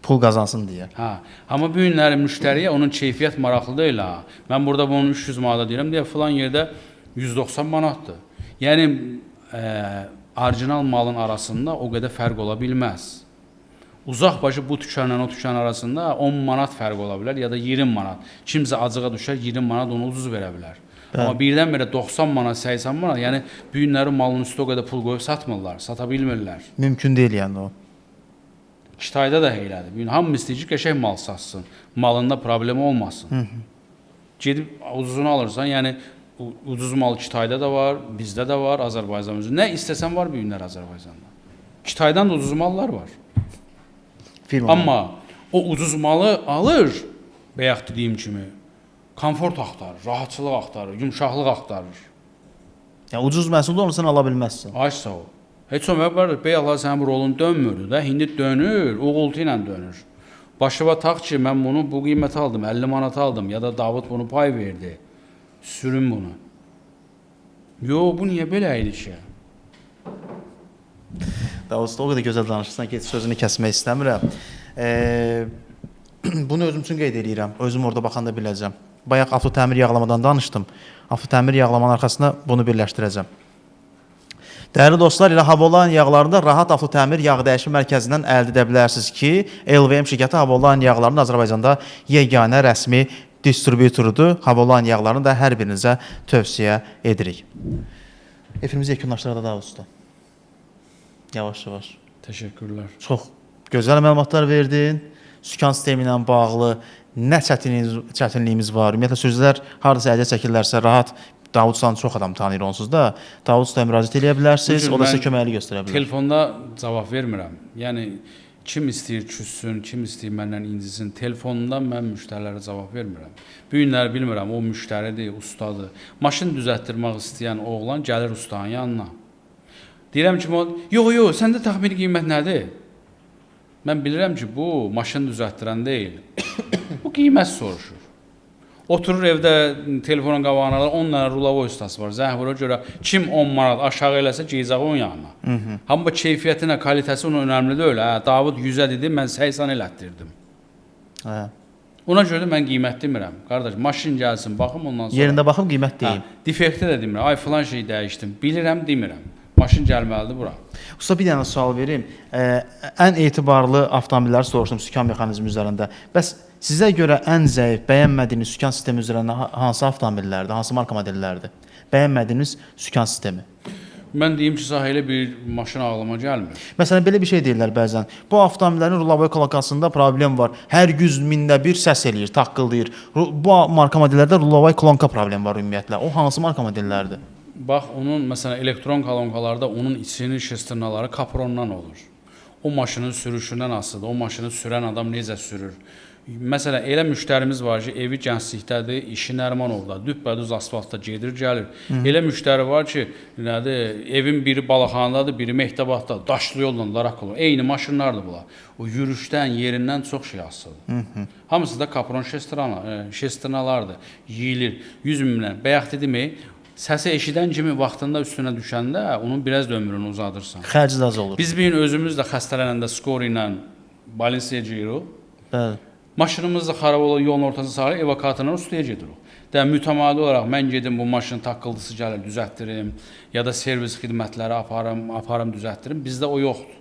Pul qazansın deyə. Ha. Amma bu günləri müştəriyə onun keyfiyyət maraqlı deyil ha. Mən burada bunu 300 manata deyirəm deyə filan yerdə 190 manatdır. Yəni orijinal malın arasında o qədər fərq ola bilməz. Uzaq başı bu dükanla o dükan arasında 10 manat fərq ola bilər ya da 20 manat. Kimsə acığa düşər 20 manat onu ucuz verə bilər. Amma birdən-birə 90 manat, 80 manat, yəni bu günləri malın üstə o qədər pul qoyub satmırlar, sata bilmirlər. Mümkün deyil yəni o. Kitayda da elədir. Bu gün hamı istəyir ki, qəşəng mal satsın, malında problem olmasın. Gedib ucuzunu alırsan, yəni ucuz mal Kitayda da var, bizdə də var, Azərbaycan özü. Nə istəsən var bu günlər Azərbaycanda. Kitaydan da ucuz mallar var. Amma o ucuz malı alır, bayaq dediyim kimi, komfort axtarır, rahatçılıq axtarır, yumşaqlıq axtarır. Yəni ucuz məhsul olursa ala bilməzsən. Ay sağ ol. Heç olmaya qardaş, bayaqlar sənin bu rolun dönmürdü də, indi dönür, uğultu ilə dönür. Başıva tax ki, mən bunu bu qiymətə aldım, 50 manat aldım ya da Davud bunu pay verdi. Sürün bunu. Yo, bu niyə belə idi ki? Davud, o qədər gözəl danışırsan ki, sözünü kəsmək istəmirəm. Bunu özüm üçün qeyd edirəm. Özüm orada baxanda biləcəm. Bayaq avtotəmir yağlamadan danışdım. Avtotəmir yağlamanın arxasında bunu birləşdirəcəm. Dəyərli dostlar, elə Havolan yağlarında rahat avtotəmir yağ dəyişim mərkəzindən əldə edə bilərsiniz ki, LVM şirkəti Havolan yağlarının Azərbaycanda yeganə rəsmi distributorudur. Havolan yağlarını da hər birinizə tövsiyə edirik. Efirimizi yekunlaşdıraq da usta. Yavaş-yavaş. Təşəkkürlər. Çox gözəl məlumatlar verdin. Sükan sistemi ilə bağlı nə çətinliyimiz var? Ümumiyyətlə sözlər hardasa əliyə çəkirlərsə rahat Davud Ustanı çox adam tanıyır onsuz da. Davud Ustaya müraciət edə bilərsiniz. O da sizə köməklik göstərə bilər. Telefonda cavab vermirəm. Yəni kim istəyir küssün, kim istəyir məndən incisin, telefonundan mən müştərilərə cavab vermirəm. Bu günləri bilmirəm, o müştəridir, ustadır. Maşın düzəltdirmək istəyən oğlan gəlir ustanın yanına. Deyirəm ki, yox, səndə təxmini qiymət nədir? Mən bilirəm ki, bu maşın düzəltdirən deyil. Bu qiymət soruşur. Oturur evdə telefonun qabağına 10 dənə rulavoy ustası var. Zəng vurur görə kim 10 manat aşağı eləsə geyəcək onun yanına. Amma keyfiyyətinə, kalitəsi onun önəmli deyil. Davud 100-ə dedi, mən 80 elətdirdim. Ona görə də mən qiymət demirəm. Qardaş, maşın gəlsin, baxım ondan sonra. Yerində baxım, qiymət deyim. Defekti də demirəm. Ay filan şey dəyişdim. Bilirəm, demirəm. Maşın gəlməlidir bura. Usta, bir dənə sual verim. Ən etibarlı avtomobilləri soruşdum sükan mexanizmi üzərində. Bəs sizə görə ən zəif, bəyənmədiyiniz sükan sistemi üzərində hansı avtomobillərdir, hansı marka modellərdir? Bəyənmədiyiniz sükan sistemi. Mən deyim ki, sahələ bir maşın ağlıma gəlmir. Məsələn, belə bir şey deyirlər bəzən. Bu avtomobillərin rulavoy klokasında problem var. Hər 100 mində bir səs eləyir, taqqıldayır. Bu marka modellərdə rulavoy klonka problem var ümumiyyətlə. O hansı marka modellərdir? Bax, onun məsələn elektron kolonkalarda onun içinin şesternaları kaprondan olur. O maşının sürüşündən asılıdır. O maşını sürən adam necə sürür? Məsələn, elə müştərimiz var ki, evi Gənclikdədir, işi Nərmanovda, düppədüz asfaltda gedir, gəlir. Elə müştəri var ki, evin biri Balaxanadadır, biri Mehtəbadda, daşlı yolla Larak olur. Eyni maşınlardır bunlar. O yürüşdən, yerindən çox şey asılıdır. Hamısı da kapron şesternalardır, yiyilir. 100 minlə. Bayaq dedim, səsi eşidən kimi vaxtında üstünə düşəndə onun biraz da ömrünü uzadırsan. Xərci az olur. Biz bir gün özümüz də xəstələnəndə skor ilə Balensiya gedirik. Bəli. Maşınımız da xarab olur, yolun ortası sarı evakuatorla ustaya gedirik. Mütəmadi olaraq mən gedim bu maşının taqqıltısı gəlir, düzəltdirim ya da servis xidmətləri aparım düzəltdirim. Bizdə o yoxdur.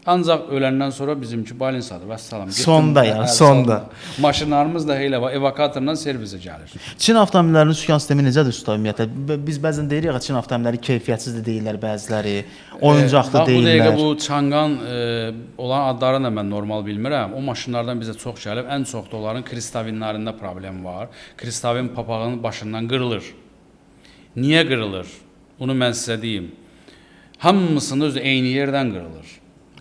Ancaq öləndən sonra bizimki balinsadır. Vəssalam. Sonda ya, sonda. Maşınlarımız da elə var, evakuatordan servisə gəlir. Çin avtomobillərinin sükan sistemi necədir usta ümumiyyətlə? Biz bəzən deyirik ya, Çin avtomobilləri keyfiyyətsizdir deyirlər bəziləri, oyuncaqlı Bu deyirlər. dəqiqə bu Çanqan olan adlarını da mən normal bilmirəm. O maşınlardan bizə çox gəlib. Ən çox da onların kristavinlərində problem var. Kristavin papağının başından qırılır. Niyə qırılır? Bunu mən sizə deyim. Hamısında özü eyni yerdən qırılır.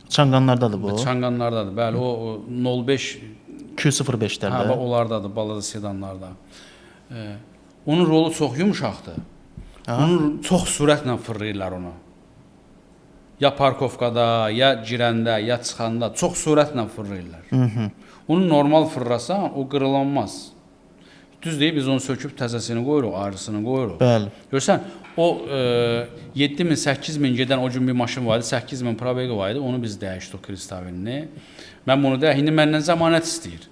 Çanqanlardadır bu. Çanqanlardadır. Bəli, o 05 205-lərdə. onlardadır, balaca sedanlarda. Onun rolu çox yumşaqdır. Onun çox sürətlə fırlayırlar onu. Ya parkovkada, ya girəndə, ya çıxanda çox sürətlə fırlayırlar. Onu normal fırlasan, o qırılanmaz. Düz deyib, biz onu söküb təzəsini qoyuruq, ayrısını qoyuruq. Bəli. Görsən, o 7000, 8000 gedən o gün bir maşın var idi, 8000 probegi var idi, onu biz dəyişdik kristavinini. Mən bunu deyək, indi məndən zəmanət istəyir.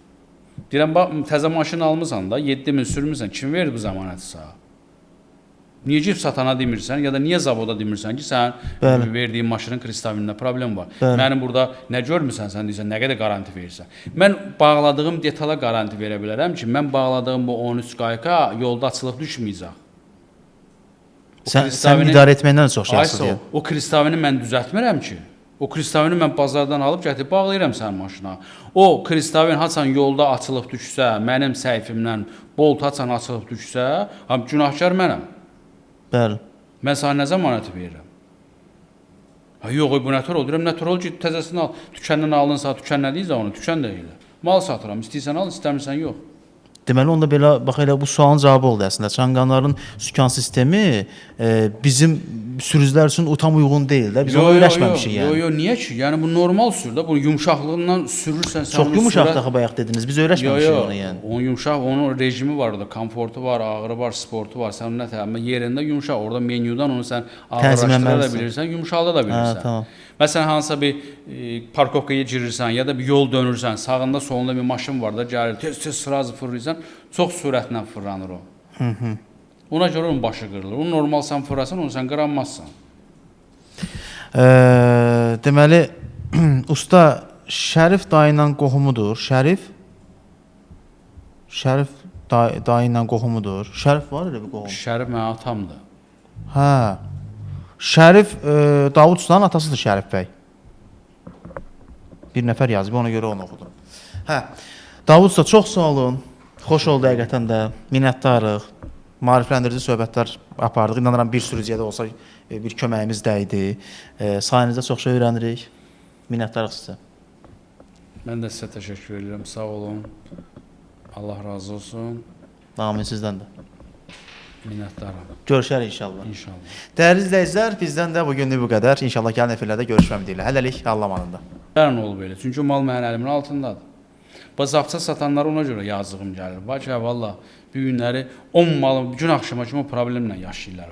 Deyirəm, bax, təzə maşın almısan da, 7000 sürmüsən, kim verir bu zəmanəti sağ? Niyə gidib satana demirsən, ya da niyə zavoda demirsən ki, sən verdiyin maşının kristavinində problem var. Mənim burada nə görmüsən, sən deyirsən, nə qədər garanti verirsən. Mən bağladığım detala garanti verə bilərəm ki, mən bağladığım bu 13 qayka yolda açılıb düşməyəcək. Sən idarə etməkdən çox şahsızdır. O kristavini mən düzəltmirəm ki. O kristavini mən bazardan alıb gətirib bağlayıram sənin maşına. O kristavin haçan yolda açılıb düşsə, mənim səhifimdən bolt haçan açılıb düşsə, günahkar mənəm. Bəli. Mən sənə nə zəmanəti verirəm? Yox, bu nətər ol? Deyirəm, nətər ol ki, təzəsini al. Tükəndən alınsa, tükən nə deyirsə onu, tükən də elə. Mal satıram, istəyirsən al, istəmirsən yox. Deməli, onda belə, bax, elə bu sualın cavabı oldu əslində. Çanqanların sükan sistemi bizim sürücülər üçün tam uyğun deyil də. Biz onu öyrəşməmişik yəni. Yox, niyə ki? Yəni, bu normal sür də, bu yumşaqlığından sürürsən. Çox yumuşaqdır axı, bayaq dediniz. Biz öyrəşməmişik onu yəni. Onun yumşaq, onun rejimi var orada, komfortu var, ağırı var, sportu var. Sən nə tərəfə yerində yumşaq, orada menyudan onu sən ağırlaşdıra da bilirsən, yumşalda da bilirsən. Tamam. Məsələn, hansısa bir parkovkaya girirsən, ya da bir yol dönürsən, sağında, solunda bir maşın var da, gəlir, tez-tez sırazı fırlayırsan, çox sürətlə fırlanır o. Ona görə onun başı qırılır. Onu normal sən fırlasan, onu sən qıranmazsan. Deməli, usta Şərif dayı ilə qohumudur. Şərif dayı ilə qohumudur. Şərif var elə bir qohum. Şərif mənim atamdır. Hə. Şərif Davud ustanın atasıdır Şərif bəy. Bir nəfər yazıb, ona görə onu oxudum. Hə. Davud usta çox sağ olun. Xoş oldu həqiqətən də. Minnətdarıq. Maarifləndirici söhbətlər apardıq. İnanıram bir sürücüyə də olsa bir köməyimiz dəydi. Sayənizdə çox şey öyrənirik. Minnətdarıq sizə. Mən də sizə təşəkkür edirəm. Sağ olun. Allah razı olsun. Amin sizdən də. Minnətdaram. Görüşərik inşallah. İnşallah. Dəyərli izləyicilər, bizdən də bu günlük bu qədər. İnşallah gələn efirlərdə görüşməm deyilə. Hələlik Allah amanında. Yarın olub belə. Çünki mal mənim əlimin altındadır. Bax, zapça satanlara ona görə yazığım gəlir. Bax, valla, bir günləri 10 malı, gün axşama kimi o problemlə yaşayırlar.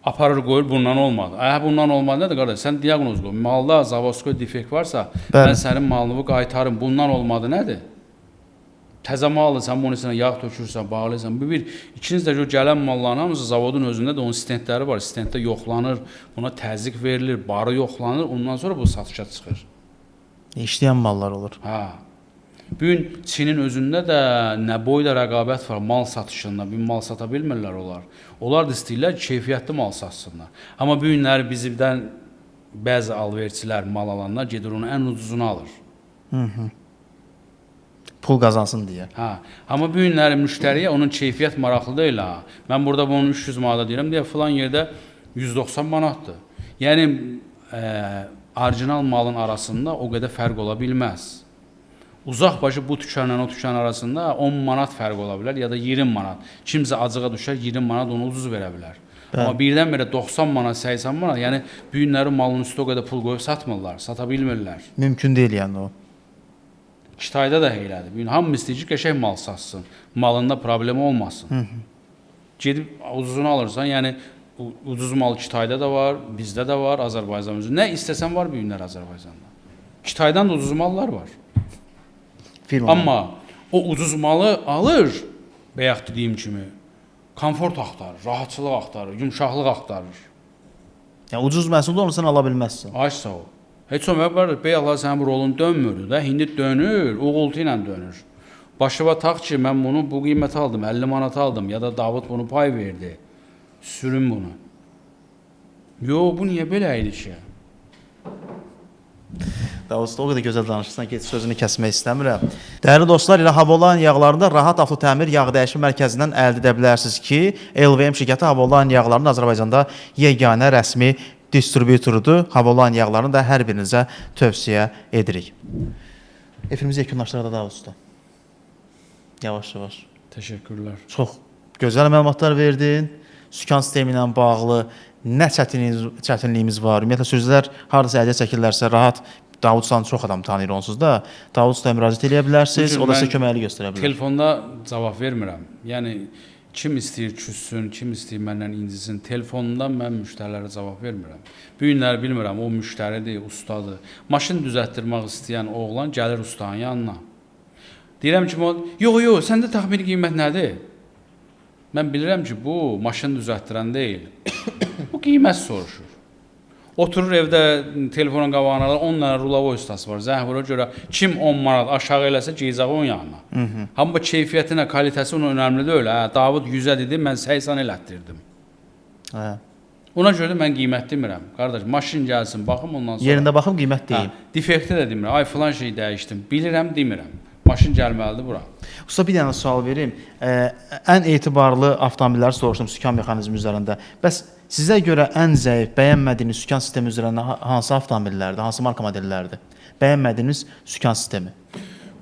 Aparır, qoyur, bundan olmadı. Bundan olmadı nədir, qardaş? Sən diaqnoz qoy. Malda zavoskoy defekt varsa, mən sənin malını qaytarım, bundan olmadı nədir? Təzə mal alırsan, bunun içine yağ tökürsən, bağlayırsan. İkiniz də gələn malların hamısı zavodun özündə də onun stentləri var. Stentdə yoxlanır, buna təzyiq verilir, barı yoxlanır, ondan sonra bu satışa çıxır. İşləyən mallar olur. Bugün Çinin özündə də nə boyda rəqabət var mal satışında, bir mal sata bilmirlər onlar. Onlar da istəyirlər ki, keyfiyyətli mal satsınlar. Amma bugünləri bizimdən bəzi alverçilər, mal alanlar gedir onu ən ucuzunu alır. Pul qazansın deyə. Amma bu günləri müştəriyə onun keyfiyyət maraqlı deyil. Mən burada bunun 300 manata deyirəm deyə filan yerdə 190 manatdır. Yəni orijinal malın arasında o qədər fərq ola bilməz. Uzaq başı bu tükənlə o tükən arasında 10 manat fərq ola bilər ya da 20 manat. Kimsə acığa düşər 20 manat onu ucuz verə bilər. Amma birdən-birə 90 manat, 80 manat, yəni bu günləri malın üstə o qədər pul qoyub satmırlar, sata bilmirlər. Mümkün deyil yəni o. Kitayda da elədir. Bugün hamı istəyir ki, qəşəng mal satsın, malında problem olmasın. Gedib ucuzunu alırsan, yəni ucuz mal Kitayda da var, bizdə də var, Azərbaycanımızda. Nə istəsən var bu günlər Azərbaycanda. Kitaydan da ucuz mallar var. Amma o ucuz malı alır, bayaq dediyim kimi, komfort axtarır, rahatçılıq axtarır, yumşaqlıq axtarır. Yəni ucuz məhsul olmasa ala bilməzsən. Ay sağ ol. Heç olmaya var, bəyəxlar sənin bu rolun dönmürdü də, indi dönür, uğultu ilə dönür. Başıva tax ki, mən bunu bu qiymətə aldım, 50 manat aldım, ya da Davud bunu pay verdi. Sürün bunu. Yo, bu niyə belə idi ki? Davud usta, o qədər gözəl danışırsan ki, sözünü kəsmək istəmirəm. Dəyərli dostlar, elə Havolan yağlarında rahat avtotəmir yağ dəyişmə mərkəzindən əldə edə bilərsiniz ki, LVM şirkəti Havolan yağlarının Azərbaycanda yeganə rəsmi distributorudur. Havolan yağlarını da hər birinizə tövsiyə edirik. Efirimizi yekunlaşdırdı Davud usta. Yavaş-yavaş. Təşəkkürlər. Çox gözəl məlumatlar verdin. Sükan sistemi ilə bağlı nə çətinliyimiz var? Ümumiyyətlə sürücülər hardasa əziyyət çəkirlərsə rahat Davud ustanı çox adam tanıyır onsuz da. Davud ustaya müraciət edə bilərsiniz. O da sizə köməklik göstərə bilər. Telefonda cavab vermirəm. Yəni kim istəyir küssün, kim istəyir məndən incisin, telefonundan mən müştərilərə cavab vermirəm. Bu günləri bilmirəm, o müştəridir, ustadır. Maşın düzəltdirmək istəyən oğlan gəlir ustanın yanına. Deyirəm ki, yox, səndə təxmini qiymət nədir? Mən bilirəm ki, bu maşın düzəltdirən deyil. Bu qiymət soruşur. Oturur evdə telefonun qabağına 10 dənə rulavoy ustası var. Zəng vurur görə kim 10 manat aşağı eləsə geyəcək onun yanına. Amma keyfiyyətinə, kalitəsi onun önəmli deyil. Davud 100-ə dedi, mən 80 elətdirdim. Hə. Ona görə də mən qiymət demirəm. Qardaş, maşın gəlsin, baxım ondan sonra. Yerində baxım qiymət deyim. Defekti də demirəm. Ay filan şey dəyişdim. Bilirəm, demirəm. Maşın gəlməlidir bura. Usta, bir dənə sual verim. Ən etibarlı avtomobilləri soruşdum sükan mexanizmi üzərində. Bəs sizə görə ən zəif, bəyənmədiyiniz sükan sistemi üzərində hansı avtomobillərdir, hansı marka modellərdir? Bəyənmədiyiniz sükan sistemi.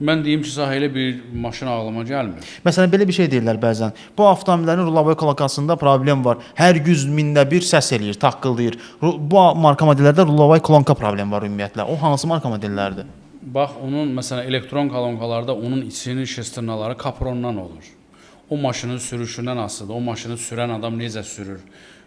Mən deyim ki, sahilə bir maşın ağlıma gəlmir. Məsələn, belə bir şey deyirlər bəzən. Bu avtomobillərin rulavoy kolokasında problem var. Hər 100 mində bir səs eləyir, taqqıldayır. Bu marka modellərdə rulavoy kolonka problemi var ümumiyyətlə. O hansı marka modellərdir? Bax, onun məsələn elektron kolonkalarda onun içinin şestrinaları kaprondan olur. O maşının sürüşündən asılıdır. O maşını sürən adam necə sürür?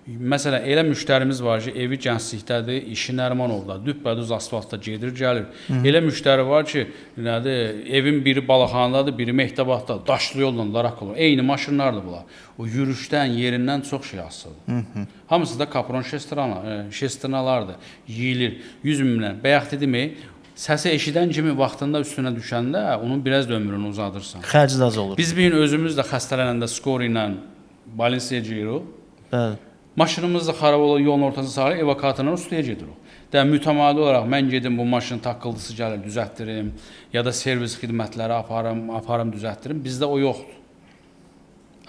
Məsələn, elə müştərimiz var ki, evi Gənclikdədir, işi Nərimanovda, düppədüz asfaltda gedir, gəlir. Elə müştəri var ki, evin biri Balaxanadadır, biri Mehtəbadda, daşlı yolla daraq olur. Eyni maşınlardır bunlar. O yürüşdən, yerindən çox şey asılıdır. Hamısı da kapron şestrinalardır, yiyilir. 100 minlə. Bayaq dedim, səsi eşidən kimi vaxtında üstünə düşəndə onun biraz da ömrünü uzadırsan. Xərci də az olur. Biz bir gün özümüz də xəstələnəndə skor ilə Balensiya gedirik. Bəli. Maşınımız da xarab olur, yolun ortası sarı evakuatorla ustaya gedirik. Mütəmadi olaraq mən gedim bu maşının taqqıltısı gəlir, düzəltdirim ya da servis xidmətləri aparım düzəltdirim. Bizdə o yoxdur.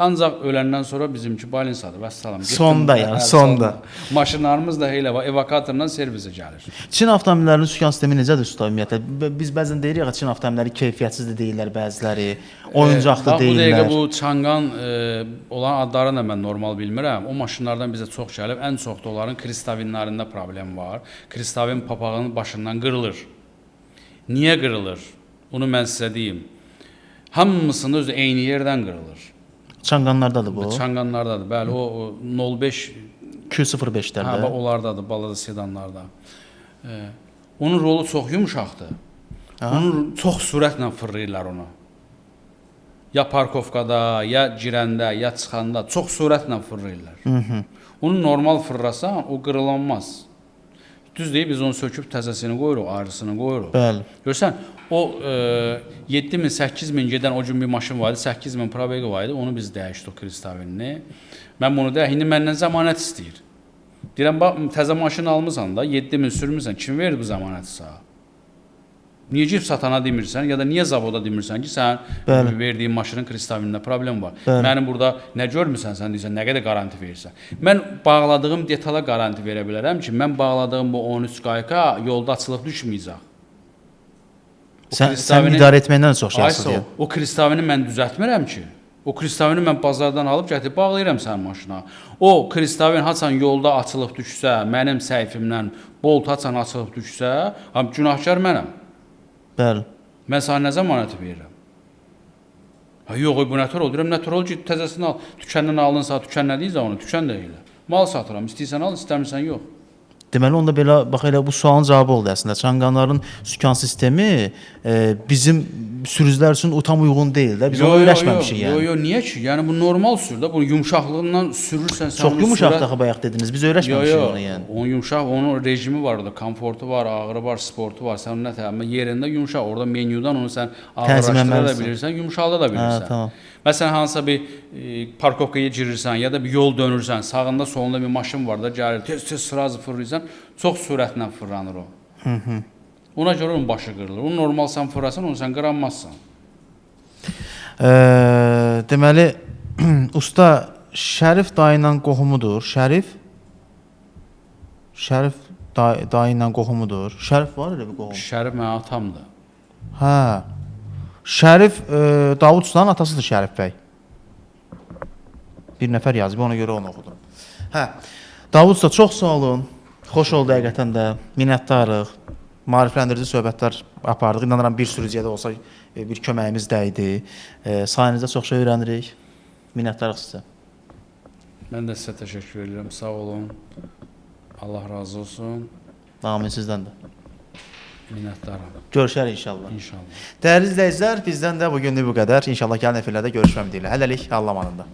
Ancaq öləndən sonra bizimki Balensiyadır. Vəssalam. Sonda ya, sonda. Maşınlarımız da elə var, evakuatorla servisə gəlir. Çin avtomobillərinin sükan sistemi necədir usta ümumiyyətlə? Biz bəzən deyirik ki, Çin avtomobilləri keyfiyyətsizdir deyirlər bəziləri, oyuncaqlı deyirlər. Bu dəqiqə bu Çanqan olan adlarını da mən normal bilmirəm. O maşınlardan bizə çox gəlib. Ən çox da onların kristavinlərində problem var. Kristavin papağının başından qırılır. Niyə qırılır? Onu mən sizə deyim. Hamısında özü eyni yerdən qırılır. Çanqanlardadır bu. Çanqanlardadır. Bəli, o 05 Q05-lərdə. Hə, onlardadır, balaca sedanlarda. Onun rolu çox yumşaqdır. Onun çox sürətlə fırlayırlar onu. Ya parkovkada, ya girəndə, ya çıxanda çox sürətlə fırlayırlar. Onu normal fırlasan, o qırılanmaz. Düz deyib, biz onu söküb təzəsini qoyuruq, ayrısını qoyuruq. Bəli. Görsən, o 7 min, 8 min gedən o gün bir maşın var idi, 8 min probegi var idi, onu biz dəyişdik kristavinini. Mən bunu deyək, indi məndən zəmanət istəyir. Deyirəm, bax, təzə maşın almısan da, 7 min sürmüsən, kim verir bu zəmanəti sağa? Niyə gif satana demirsən, ya da niyə zavoda demirsən ki, sən verdiyin maşının kristavinində problem var. Mənim burada nə görmüsən, sən deyirsən, nə qədər garanti verirsən. Mən bağladığım detala garanti verə bilərəm ki, mən bağladığım bu 13 qayka yolda açılıb düşməyəcək. Sən idarə etməkdən çox şahsızdır. O kristavini mən düzəltmirəm ki. O kristavini mən bazardan alıb gətirib bağlayıram sənin maşına. O kristavin haçan yolda açılıb düşsə, mənim səhifimdən bolt haçan açılıb düşsə, günahkar mənəm. Bəli. Mən sənə nə zəmanəti verirəm? Yox, bu nətər ol. Deyirəm, nətər ol ki, təzəsini al. Tükəndən alınsa, tükən nə deyirsə onu, tükən də elə. Mal satıram, istəyirsən al, istəmirsən yox. Deməli onda belə bax elə bu sualın cavabı oldu əslində. Çanqanların sükan sistemi bizim sürücülər üçün tam uyğun deyil də. Biz onu öyrəşməmişik yəni. Yo, niyə ki? Yəni bu normal sür də. Bu yumşaqlığından sürürsən sən. Çox yumşaqdır axı bayaq dediniz. Biz öyrəşməmişik onu yəni. Onun yumşaq, onun rejimi var orada, komfortu var, ağırı var, sportu var. Sən nə təhəmmül yerində yumşaq. Orada menyudan onu sən ağırlaşdıra da bilirsən, yumşalda da bilirsən. Hə, tamam. Məsələn hansısa bir parkovkaya girirsən ya da bir yol dönürsən, sağında solunda bir maşın var da gəlir, tez sırazı fırlayırsan, çox sürətlə fırlanır o. Ona görə onun başı qırılır. Onu normal sən fırlasan, onu sən qıranmazsan. Deməli usta Şərif dayı ilə qohumudur. Şərif dayı ilə qohumudur. Şərif var elə bir qohum. Şərif mənim atamdır. Hə. Şərif Davud ustanın atasıdır Şərif bəy. Bir nəfər yazıb, ona görə onu oxudum. Hə. Davud usta çox sağ olun. Xoş oldu həqiqətən də. Minnətdarıq. Maarifləndirici söhbətlər apardıq. İnanıram bir sürücüyə də olsa bir köməyimiz dəydi. Sayənizdə çox şey öyrənirik. Minnətdarıq sizə. Mən də sizə təşəkkür edirəm. Sağ olun. Allah razı olsun. Amin sizdən də. Minnətdaram. Görüşərik inşallah. İnşallah. Dəyərli izləyicilər, bizdən də bu günlük bu qədər. İnşallah gələn efirlərdə görüşməm dilə. Hələlik, Allah amanında.